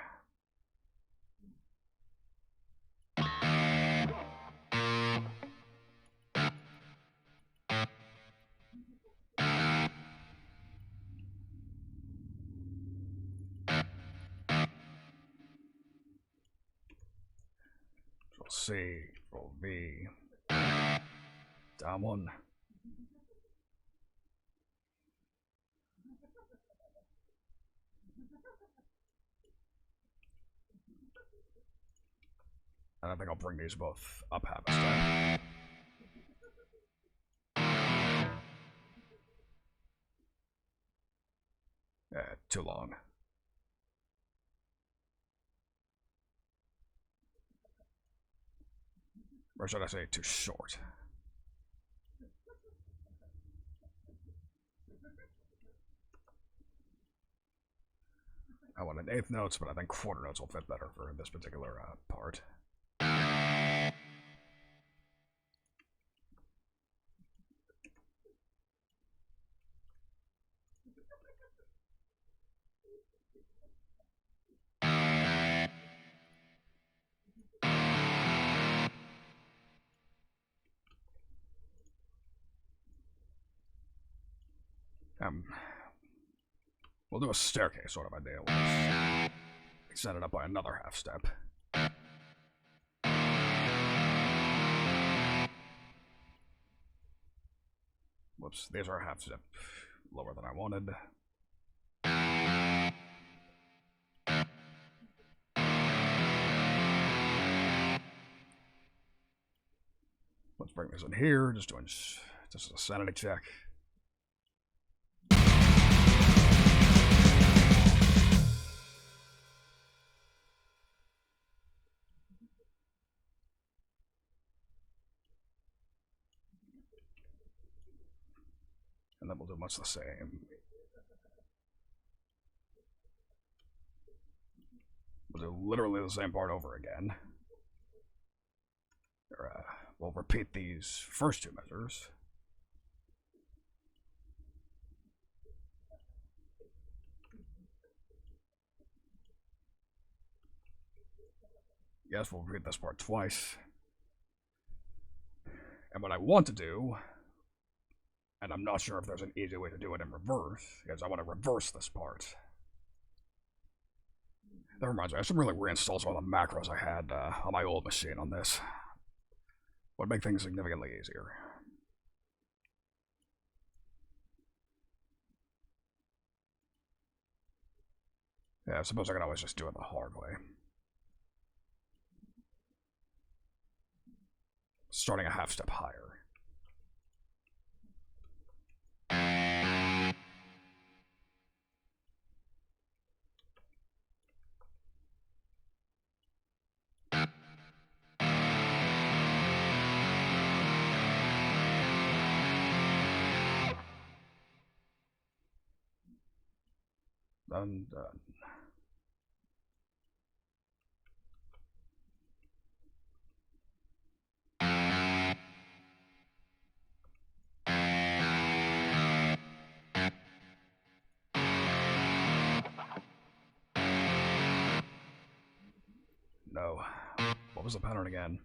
Control C, Control V. Down one. And I think I'll bring these both up half a step. Yeah, too long. Or should I say too short? I want an eighth notes, but I think quarter notes will fit better for this particular part. We'll do a staircase sort of idea. We'll extend it up by another half step. Whoops, these are a half step lower than I wanted. Let's bring this in here, just doing just a sanity check. And then we'll do much the same. We'll do literally the same part over again. We'll repeat these first two measures. Yes, we'll repeat this part twice. And what I want to do, and I'm not sure if there's an easy way to do it in reverse, is I want to reverse this part. That reminds me, I should really reinstall some of the macros I had on my old machine on this. Would make things significantly easier. Yeah, I suppose I could always just do it the hard way. Starting a half step higher. Done. No. What was the pattern again?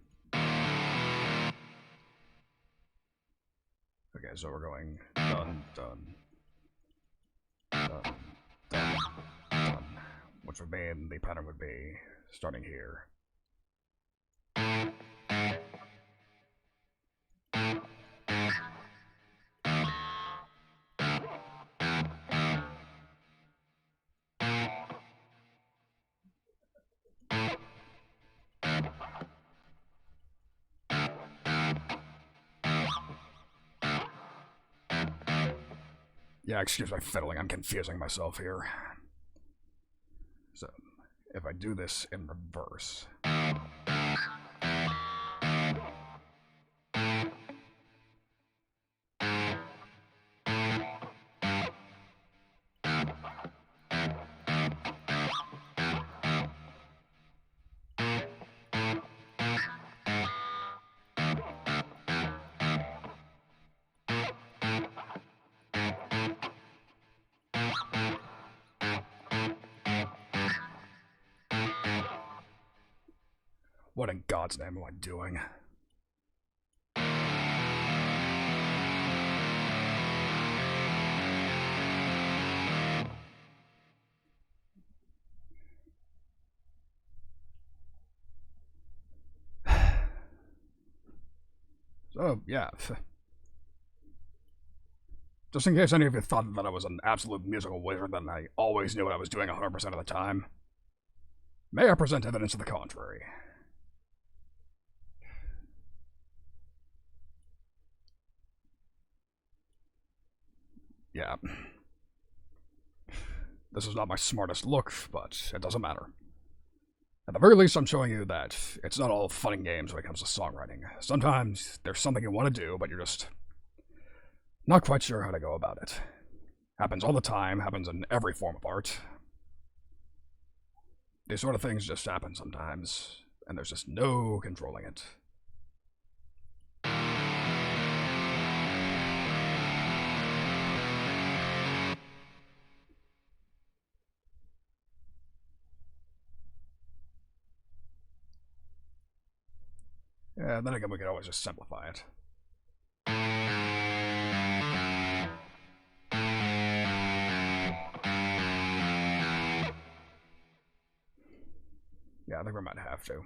Okay, so we're going done, done, done, done, done. Which would mean the pattern would be starting here. Yeah, excuse my fiddling, I'm confusing myself here. So, if I do this in reverse. What in God's name am I doing? So, yeah. Just in case any of you thought that I was an absolute musical wizard and I always knew what I was doing 100% of the time, may I present evidence to the contrary? Yeah. This is not my smartest look, but it doesn't matter. At the very least, I'm showing you that it's not all fun and games when it comes to songwriting. Sometimes there's something you want to do, but you're just not quite sure how to go about it. Happens all the time, happens in every form of art. These sort of things just happen sometimes, and there's just no controlling it. Yeah, then again, we could always just simplify it. Yeah, I think we might have to.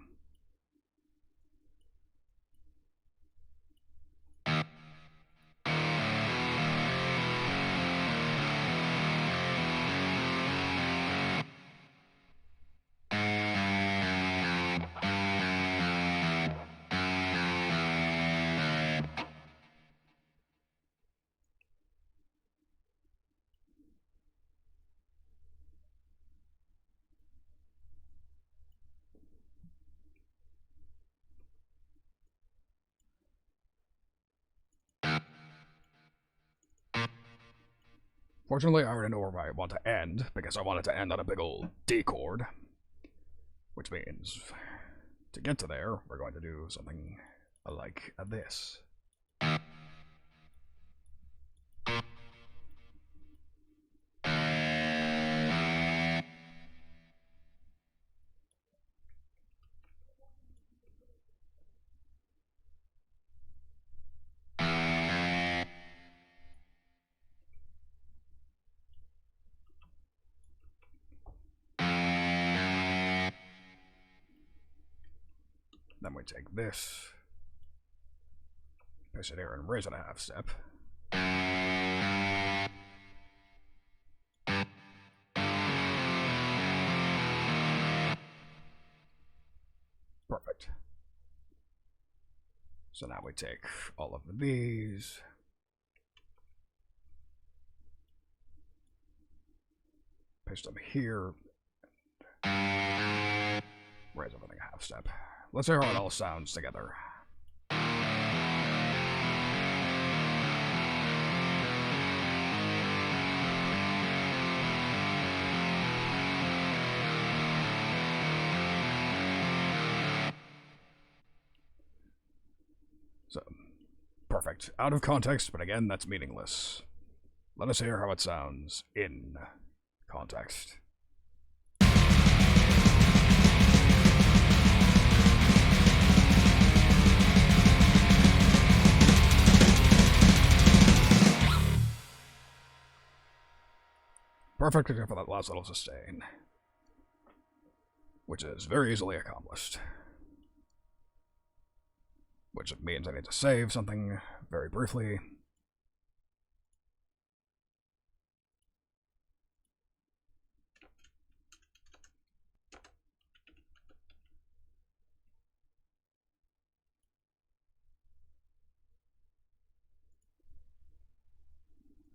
Fortunately, I already know where I want to end, because I want it to end on a big old D chord. Which means, to get to there, we're going to do something like this. Then we take this, pitch it here and raise it a half step. Perfect. So now we take all of these, paste them here, raise everything a half step. Let's hear how it all sounds together. So, perfect. Out of context, but again, that's meaningless. Let us hear how it sounds in context. Perfect except for that last little sustain. which is very easily accomplished. Which means I need to save something very briefly.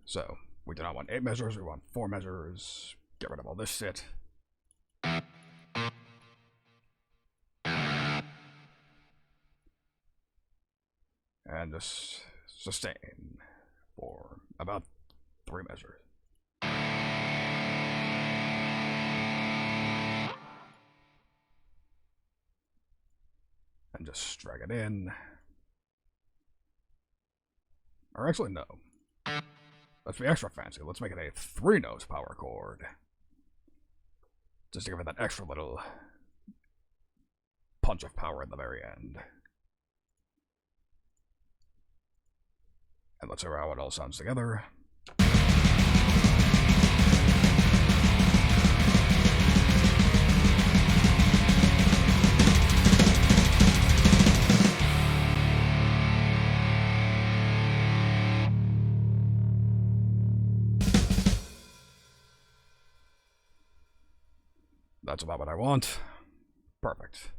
So, we do not want 8 measures, we want 4 measures. Get rid of all this shit. And just sustain for about 3 measures. And just drag it in. Or actually, no. Let's be extra fancy. Let's make it a 3-note power chord. Just to give it that extra little punch of power at the very end. And let's hear how it all sounds together. That's about what I want. Perfect.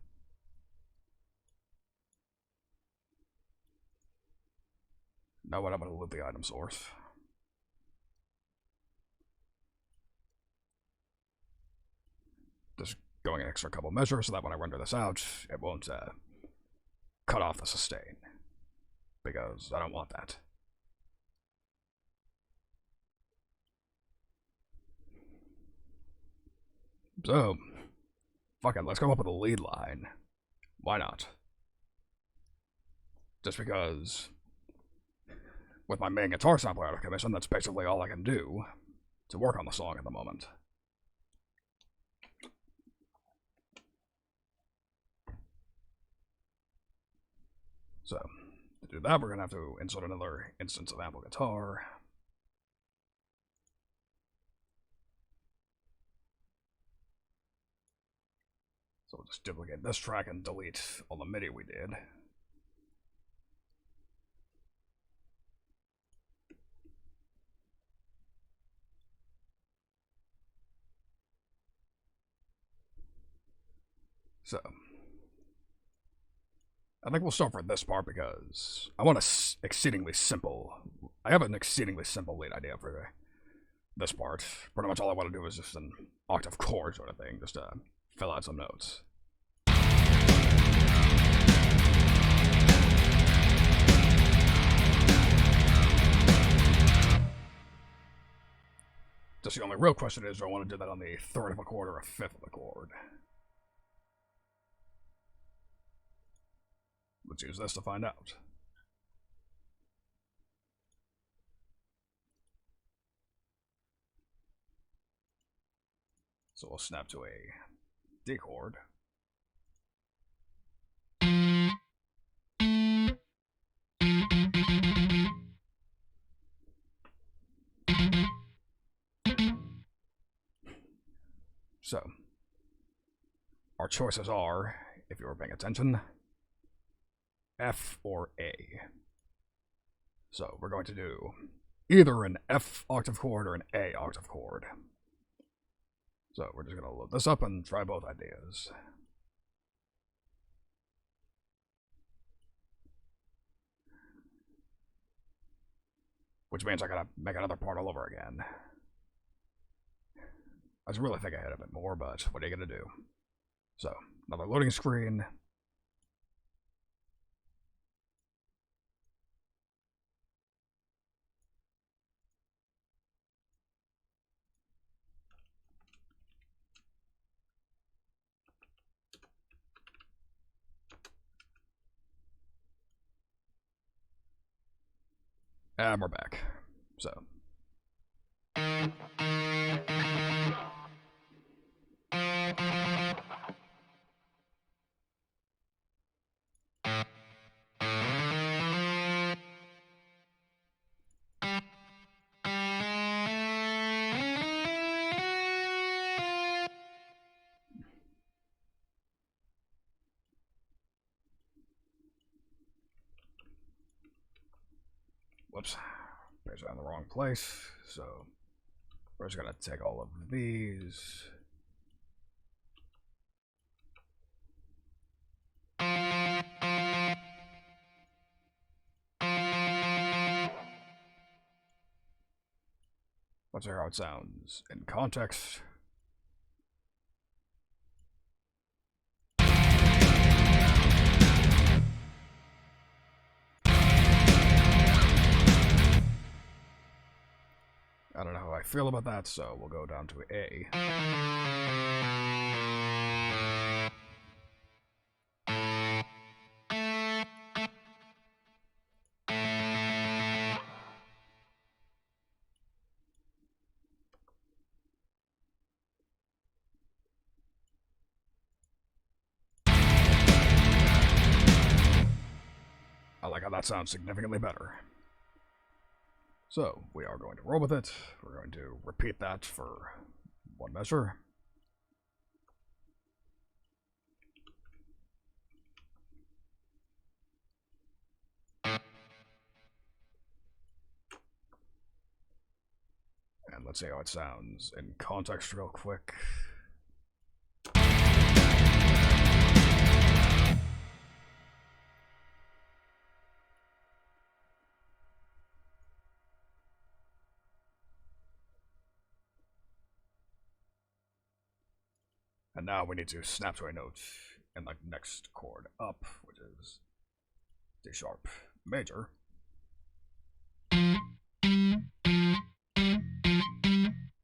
Now what I'm going to loop the item source. Just going an extra couple measures so that when I render this out, it won't cut off the sustain. Because I don't want that. So, fuck it, let's come up with a lead line. Why not? Just because with my main guitar sampler out of commission, that's basically all I can do to work on the song at the moment. So, to do that, we're going to have to insert another instance of ample guitar. So we'll just duplicate this track and delete all the MIDI we did. So, I think we'll start for this part because I want I have an exceedingly simple lead idea for this part. Pretty much all I want to do is just an octave chord sort of thing, just to fill out some notes. Just the only real question is, do I want to do that on the 3rd of a chord or a 5th of a chord? Let's use this to find out. So we'll snap to a D chord. So, our choices are, if you were paying attention, F or A. So we're going to do either an F octave chord or an A octave chord. So we're just going to load this up and try both ideas. Which means I gotta make another part all over again. I was really thinking ahead a bit more, but what are you gonna do? So, another loading screen. And we're back. So. Whoops. Page it in the wrong place. So we're just gonna take all of these. Let's hear how it sounds in context. I don't know how I feel about that, so we'll go down to A. I like how that sounds significantly better. So, we are going to roll with it. We're going to repeat that for one measure. And let's see how it sounds in context real quick. And now we need to snap to a note in the next chord up, which is D sharp major.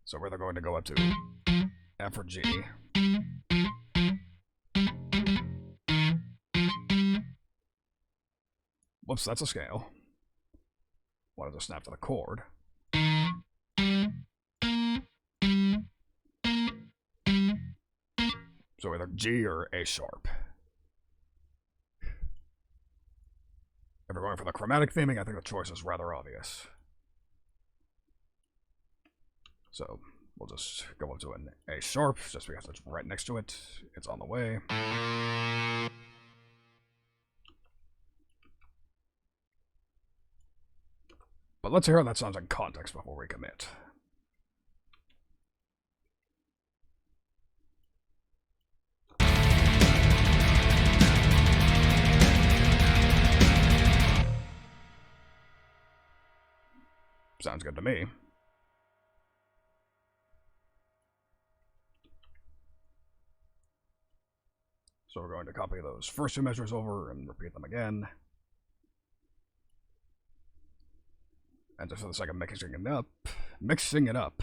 So we're going to go up to F or G. Whoops, that's a scale. Wanted to snap to the chord. So either G or A sharp. If we're going for the chromatic theming, I think the choice is rather obvious. So we'll just go up to an A sharp, just because it's right next to it. It's on the way. But let's hear how that sounds in context before we commit. Sounds good to me. So we're going to copy those first two measures over and repeat them again. And just for the sake of mixing it up.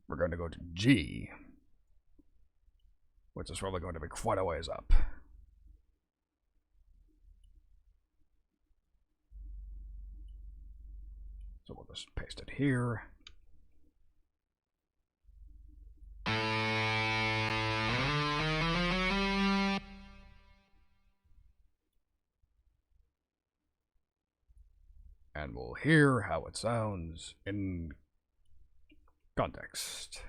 We're going to go to G, which is probably going to be quite a ways up. So we'll just paste it here. And we'll hear how it sounds in context.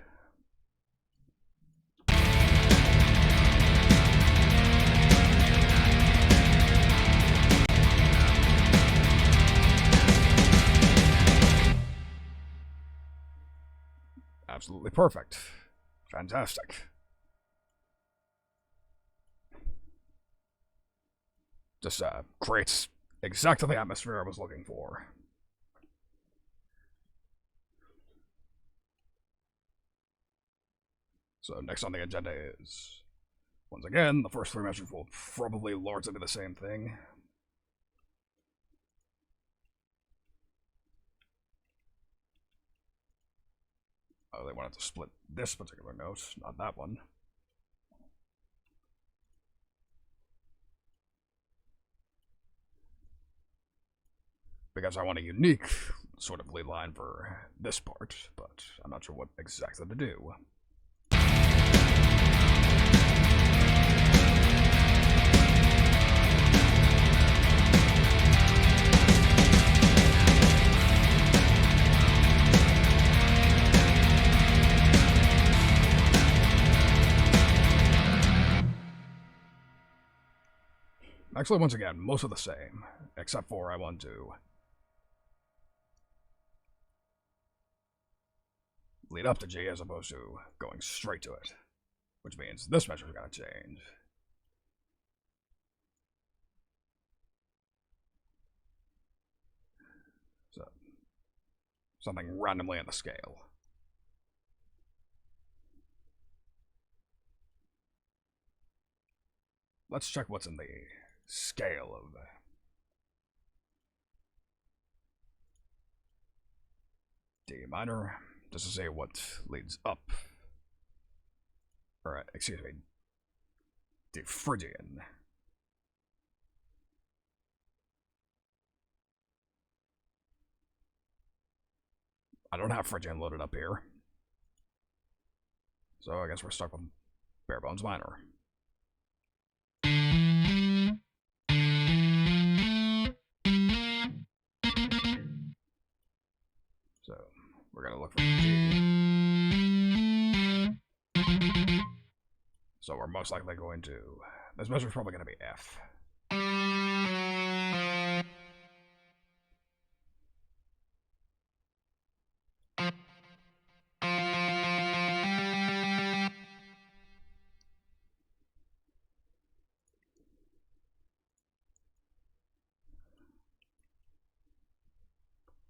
Absolutely perfect. Fantastic. Just creates exactly the atmosphere I was looking for. So next on the agenda is, once again, the first three measures will probably largely be the same thing. Oh, they wanted to split this particular note, not that one. Because I want a unique sort of lead line for this part, but I'm not sure what exactly to do. actually, once again, most of the same, except for I want to lead up to G as opposed to going straight to it, which means this measure's gotta change. So, something randomly in the scale. Let's check what's in the scale of D minor, just to say what leads up. Or, excuse me, D Phrygian. I don't have Phrygian loaded up here. So I guess we're stuck with bare bones minor. So we're gonna look for G. So we're most likely going to, this measure's probably gonna be F.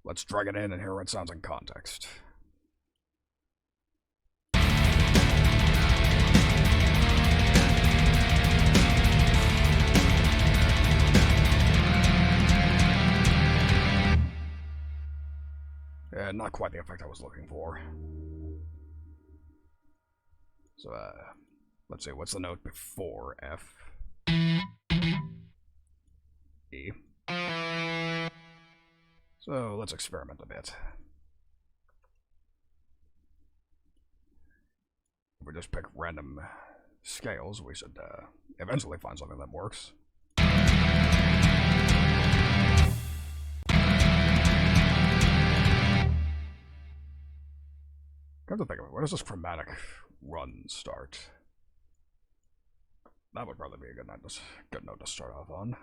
Let's drag it in and hear what it sounds in context. Yeah, not quite the effect I was looking for. So, let's see, what's the note before F? E. So, let's experiment a bit. If we just pick random scales, we should eventually find something that works. Come to think of it, where does this chromatic run start? That would probably be a good note to start off on.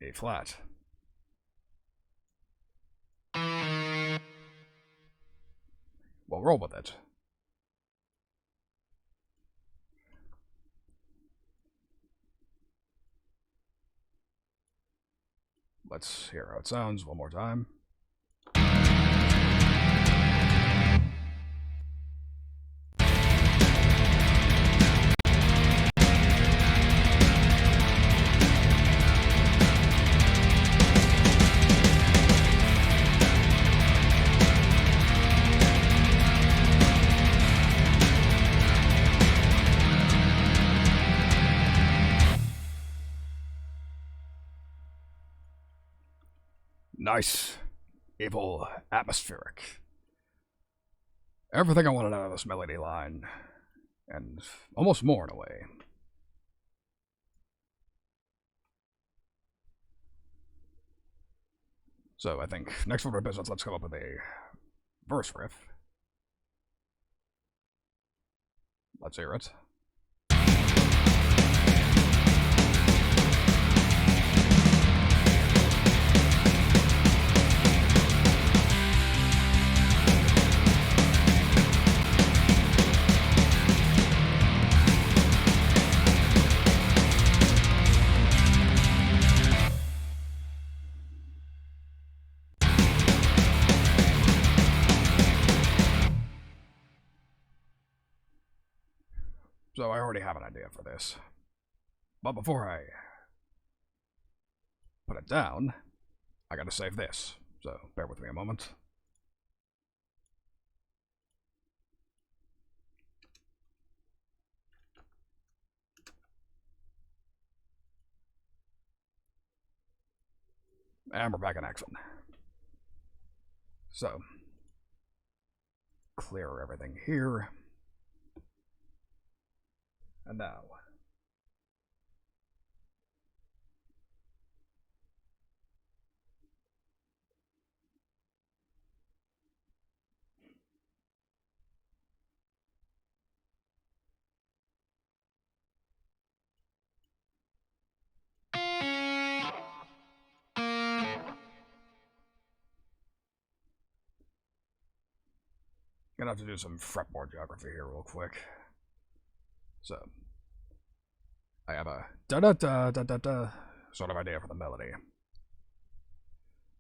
A flat. We'll roll with it. Let's hear how it sounds one more time. Nice. Evil atmospheric. Everything I wanted out of this melody line. And almost more in a way. So I think next order of business, let's come up with a verse riff. Let's hear it. So I already have an idea for this. But before I put it down, I gotta save this. So bear with me a moment. And we're back in action. So, clear everything here. And now, Gonna have to do some fretboard geography here real quick. So, I have a da-da-da-da-da-da sort of idea for the melody.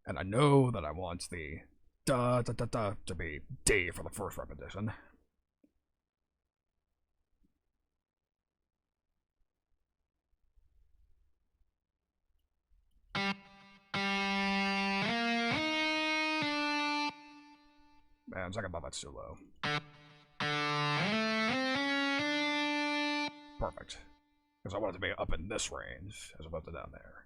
And I know that I want the da-da-da-da to be D for the first repetition. Man, second thought that's too low. Perfect. Because I want it to be up in this range as opposed to down there.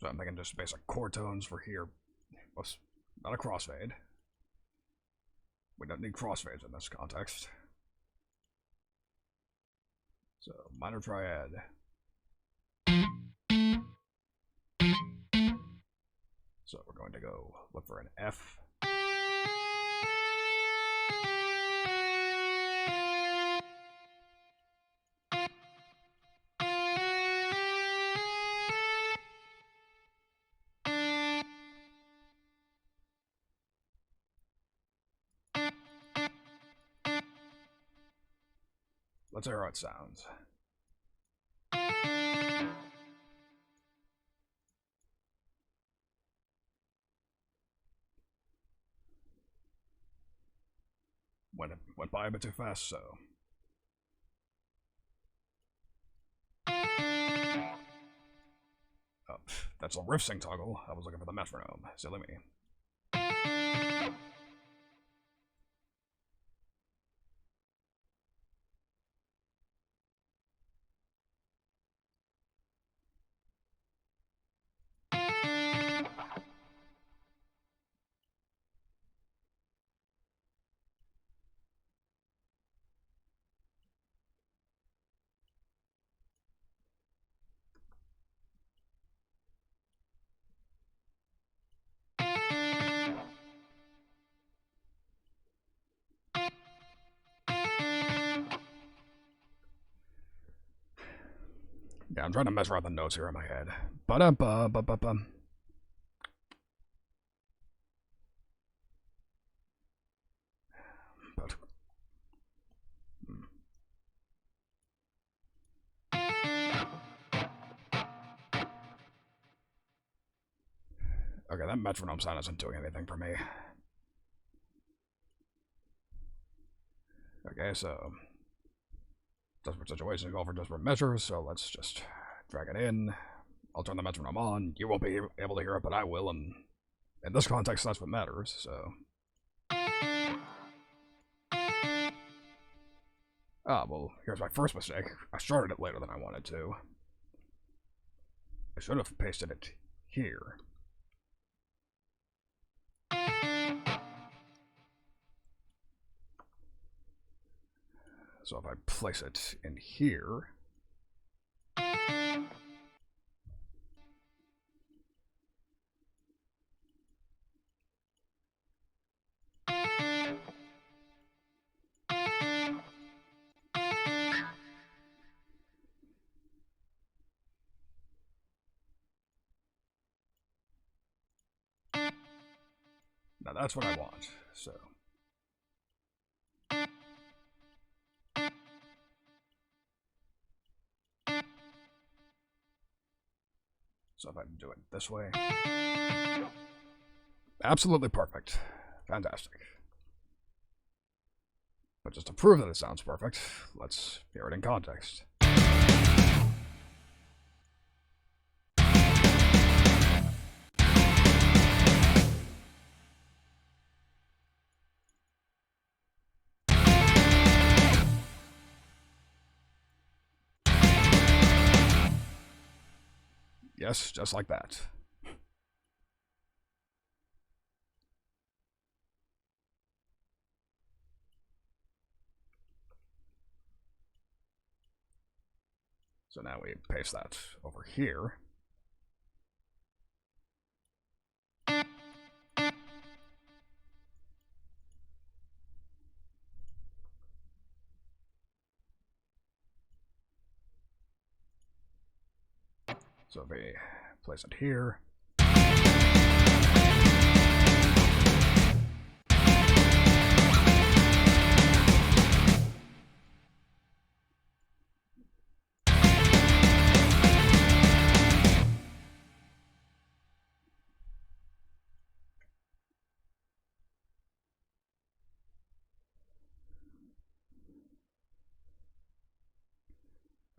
So I'm thinking just basic chord tones for here. Oops, not a crossfade. We don't need crossfades in this context. So, minor triad. So we're going to go look for an F. Let's hear how it sounds. Went by a bit too fast, so. Oh, that's a riff sync toggle. I was looking for the metronome. Silly me. Yeah, I'm trying to measure out the notes here in my head. Ba-da-ba-ba-ba-ba. But. Okay, that metronome sound isn't doing anything for me. Okay, so desperate situations call for desperate measures, so let's just drag it in. I'll turn the metronome on. You won't be able to hear it, but I will, and in this context, that's what matters, so. Ah, well, here's my first mistake. I started it later than I wanted to. I should have pasted it here. So if I place it in here, now that's what I want, so. So if I do it this way. Absolutely perfect. Fantastic. But just to prove that it sounds perfect, let's hear it in context. Yes, just like that. So now we paste that over here. So if we place it here.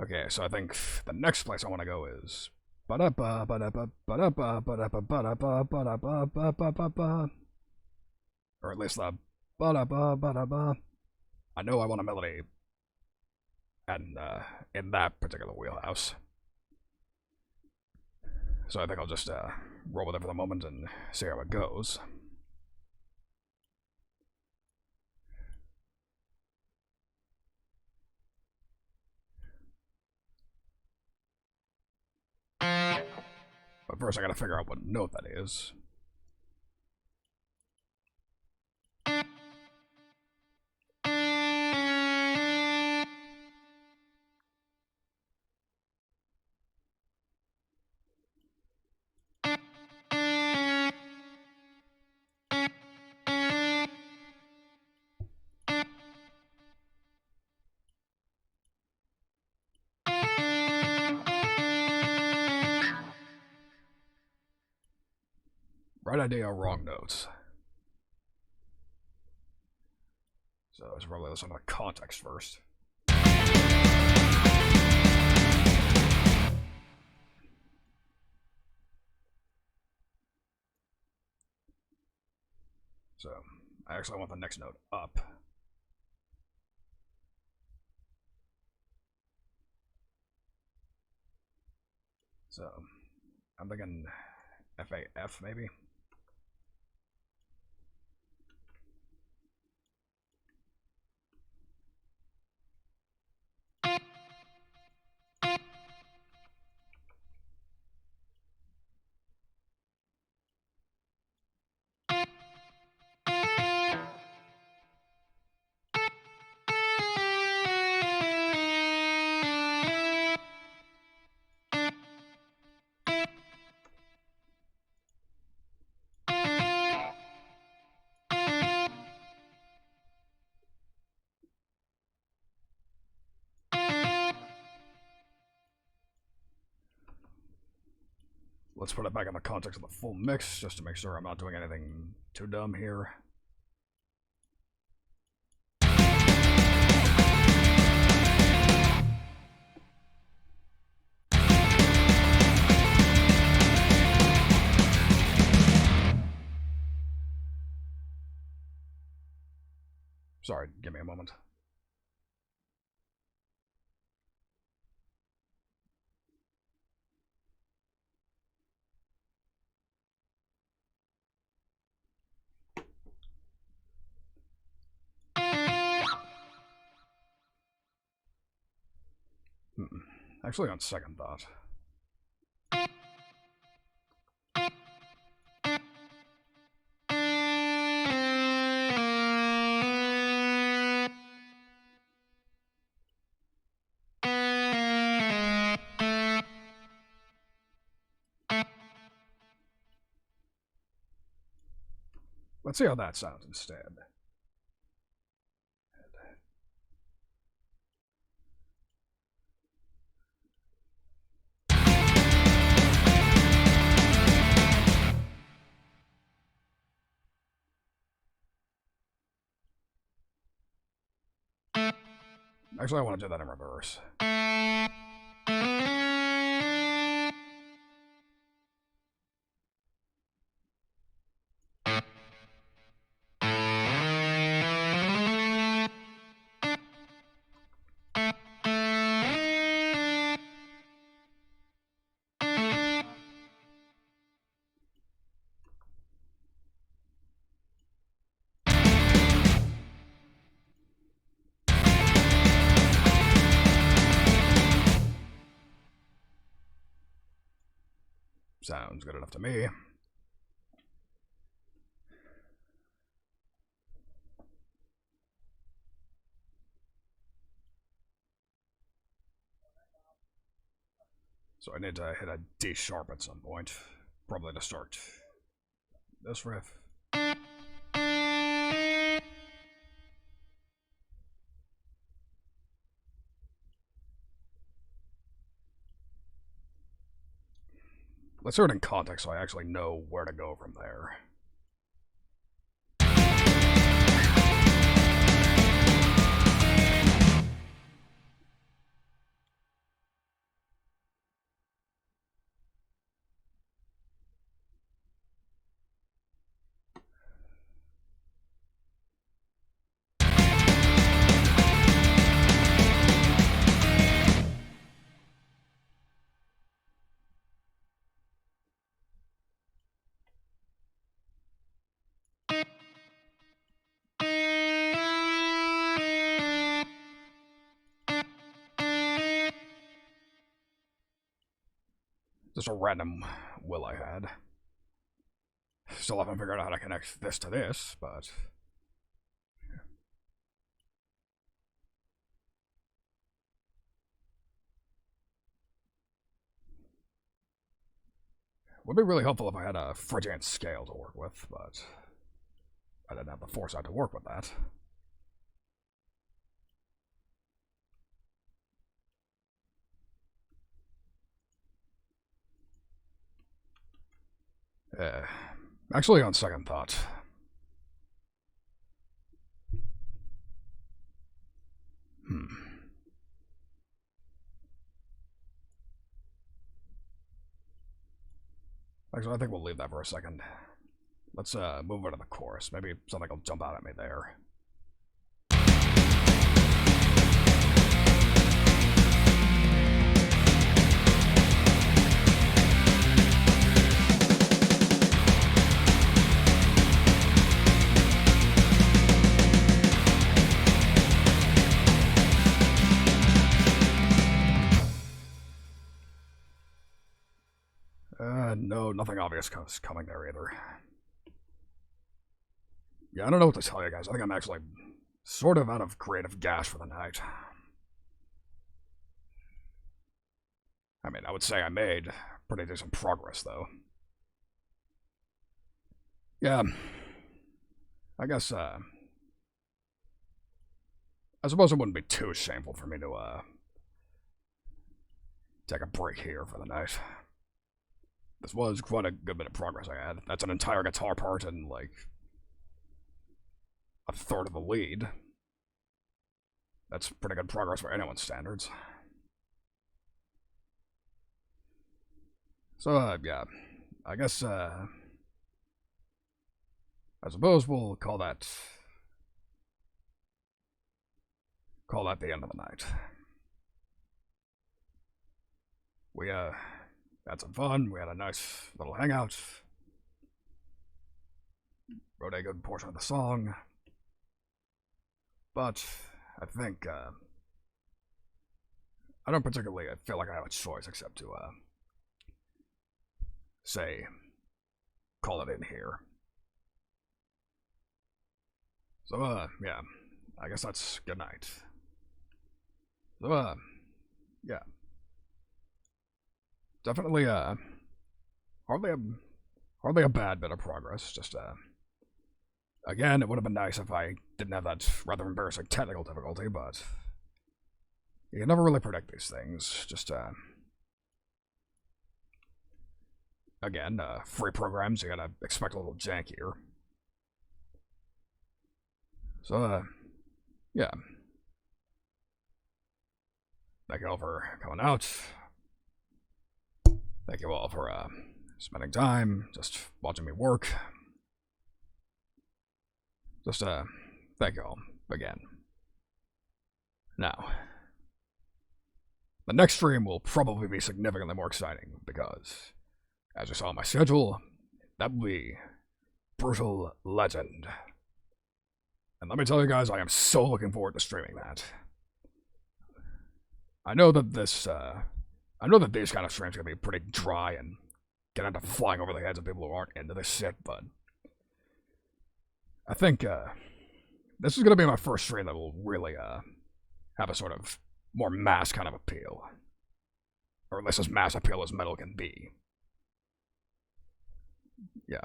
Okay, so I think the next place I want to go is or at least the I know I want a melody and in that particular wheelhouse. So I think I'll just roll with it for the moment and see how it goes. But first I gotta figure out what note that is. Right idea, wrong notes. So let's probably listen to the context first. So I actually want the next note up. So I'm thinking F-A-F maybe. Let's put it back in the context of the full mix, just to make sure I'm not doing anything too dumb here. Sorry, give me a moment. Actually, on second thought. Let's see how that sounds instead. Actually, I want to do that in reverse. Sounds good enough to me. So I need to hit a D sharp at some point, probably to start this riff. Let's hear it in context so I actually know where to go from there. Just a random will I had. Still haven't figured out how to connect this to this, but... Would be really helpful if I had a Phrygian scale to work with, but... I didn't have the foresight to work with that. Actually, on second thought... Actually, I think we'll leave that for a second. Let's move over to the chorus. Maybe something will jump out at me there. No, nothing obvious coming there either. Yeah, I don't know what to tell you guys. I think I'm actually sort of out of creative gas for the night. I mean, I would say I made pretty decent progress, though. Yeah. I guess, I suppose it wouldn't be too shameful for me to, take a break here for the night. This was quite a good bit of progress I had. That's an entire guitar part and, like, a third of the lead. That's pretty good progress for anyone's standards. So, yeah. I guess, I suppose we'll call that the end of the night. We, had some fun. We had a nice little hangout. Wrote a good portion of the song. But I think, I don't particularly feel like I have a choice except to, say, call it in here. So, yeah. I guess that's good night. So, yeah. Definitely, hardly a bad bit of progress. Just, again, it would have been nice if I didn't have that rather embarrassing technical difficulty, but you can never really predict these things. Just, again, free programs, you gotta expect a little jankier. So, yeah. Thank you all for coming out. Thank you all for spending time, just watching me work. Just thank you all again. Now, the next stream will probably be significantly more exciting because, as you saw on my schedule, that will be Brutal Legend. And let me tell you guys, I am so looking forward to streaming that. I know that these kind of streams are going to be pretty dry and get into flying over the heads of people who aren't into this shit, but I think this is going to be my first stream that will really have a sort of more mass kind of appeal. or at least as mass appeal as metal can be. Yeah,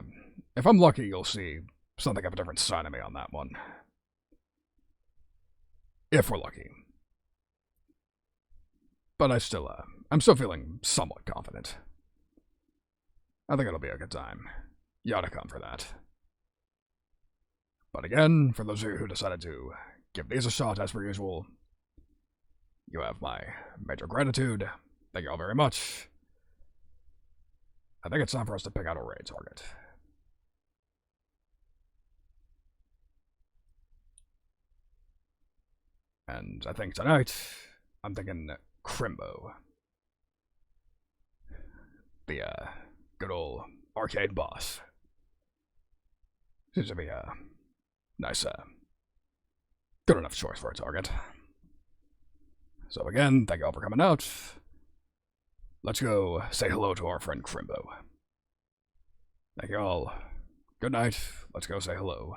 if I'm lucky, you'll see something of a different side of me on that one. If we're lucky. But I'm still feeling somewhat confident. I think it'll be a good time. You ought to come for that. But again, for those of you who decided to give these a shot as per usual, you have my major gratitude. Thank you all very much. I think it's time for us to pick out a raid target. And I think tonight, I'm thinking Crimbo. The good old arcade boss. Seems to be a nice, good enough choice for a target. So again, thank you all for coming out. Let's go say hello to our friend Crimbo. Thank you all. Good night. Let's go say hello.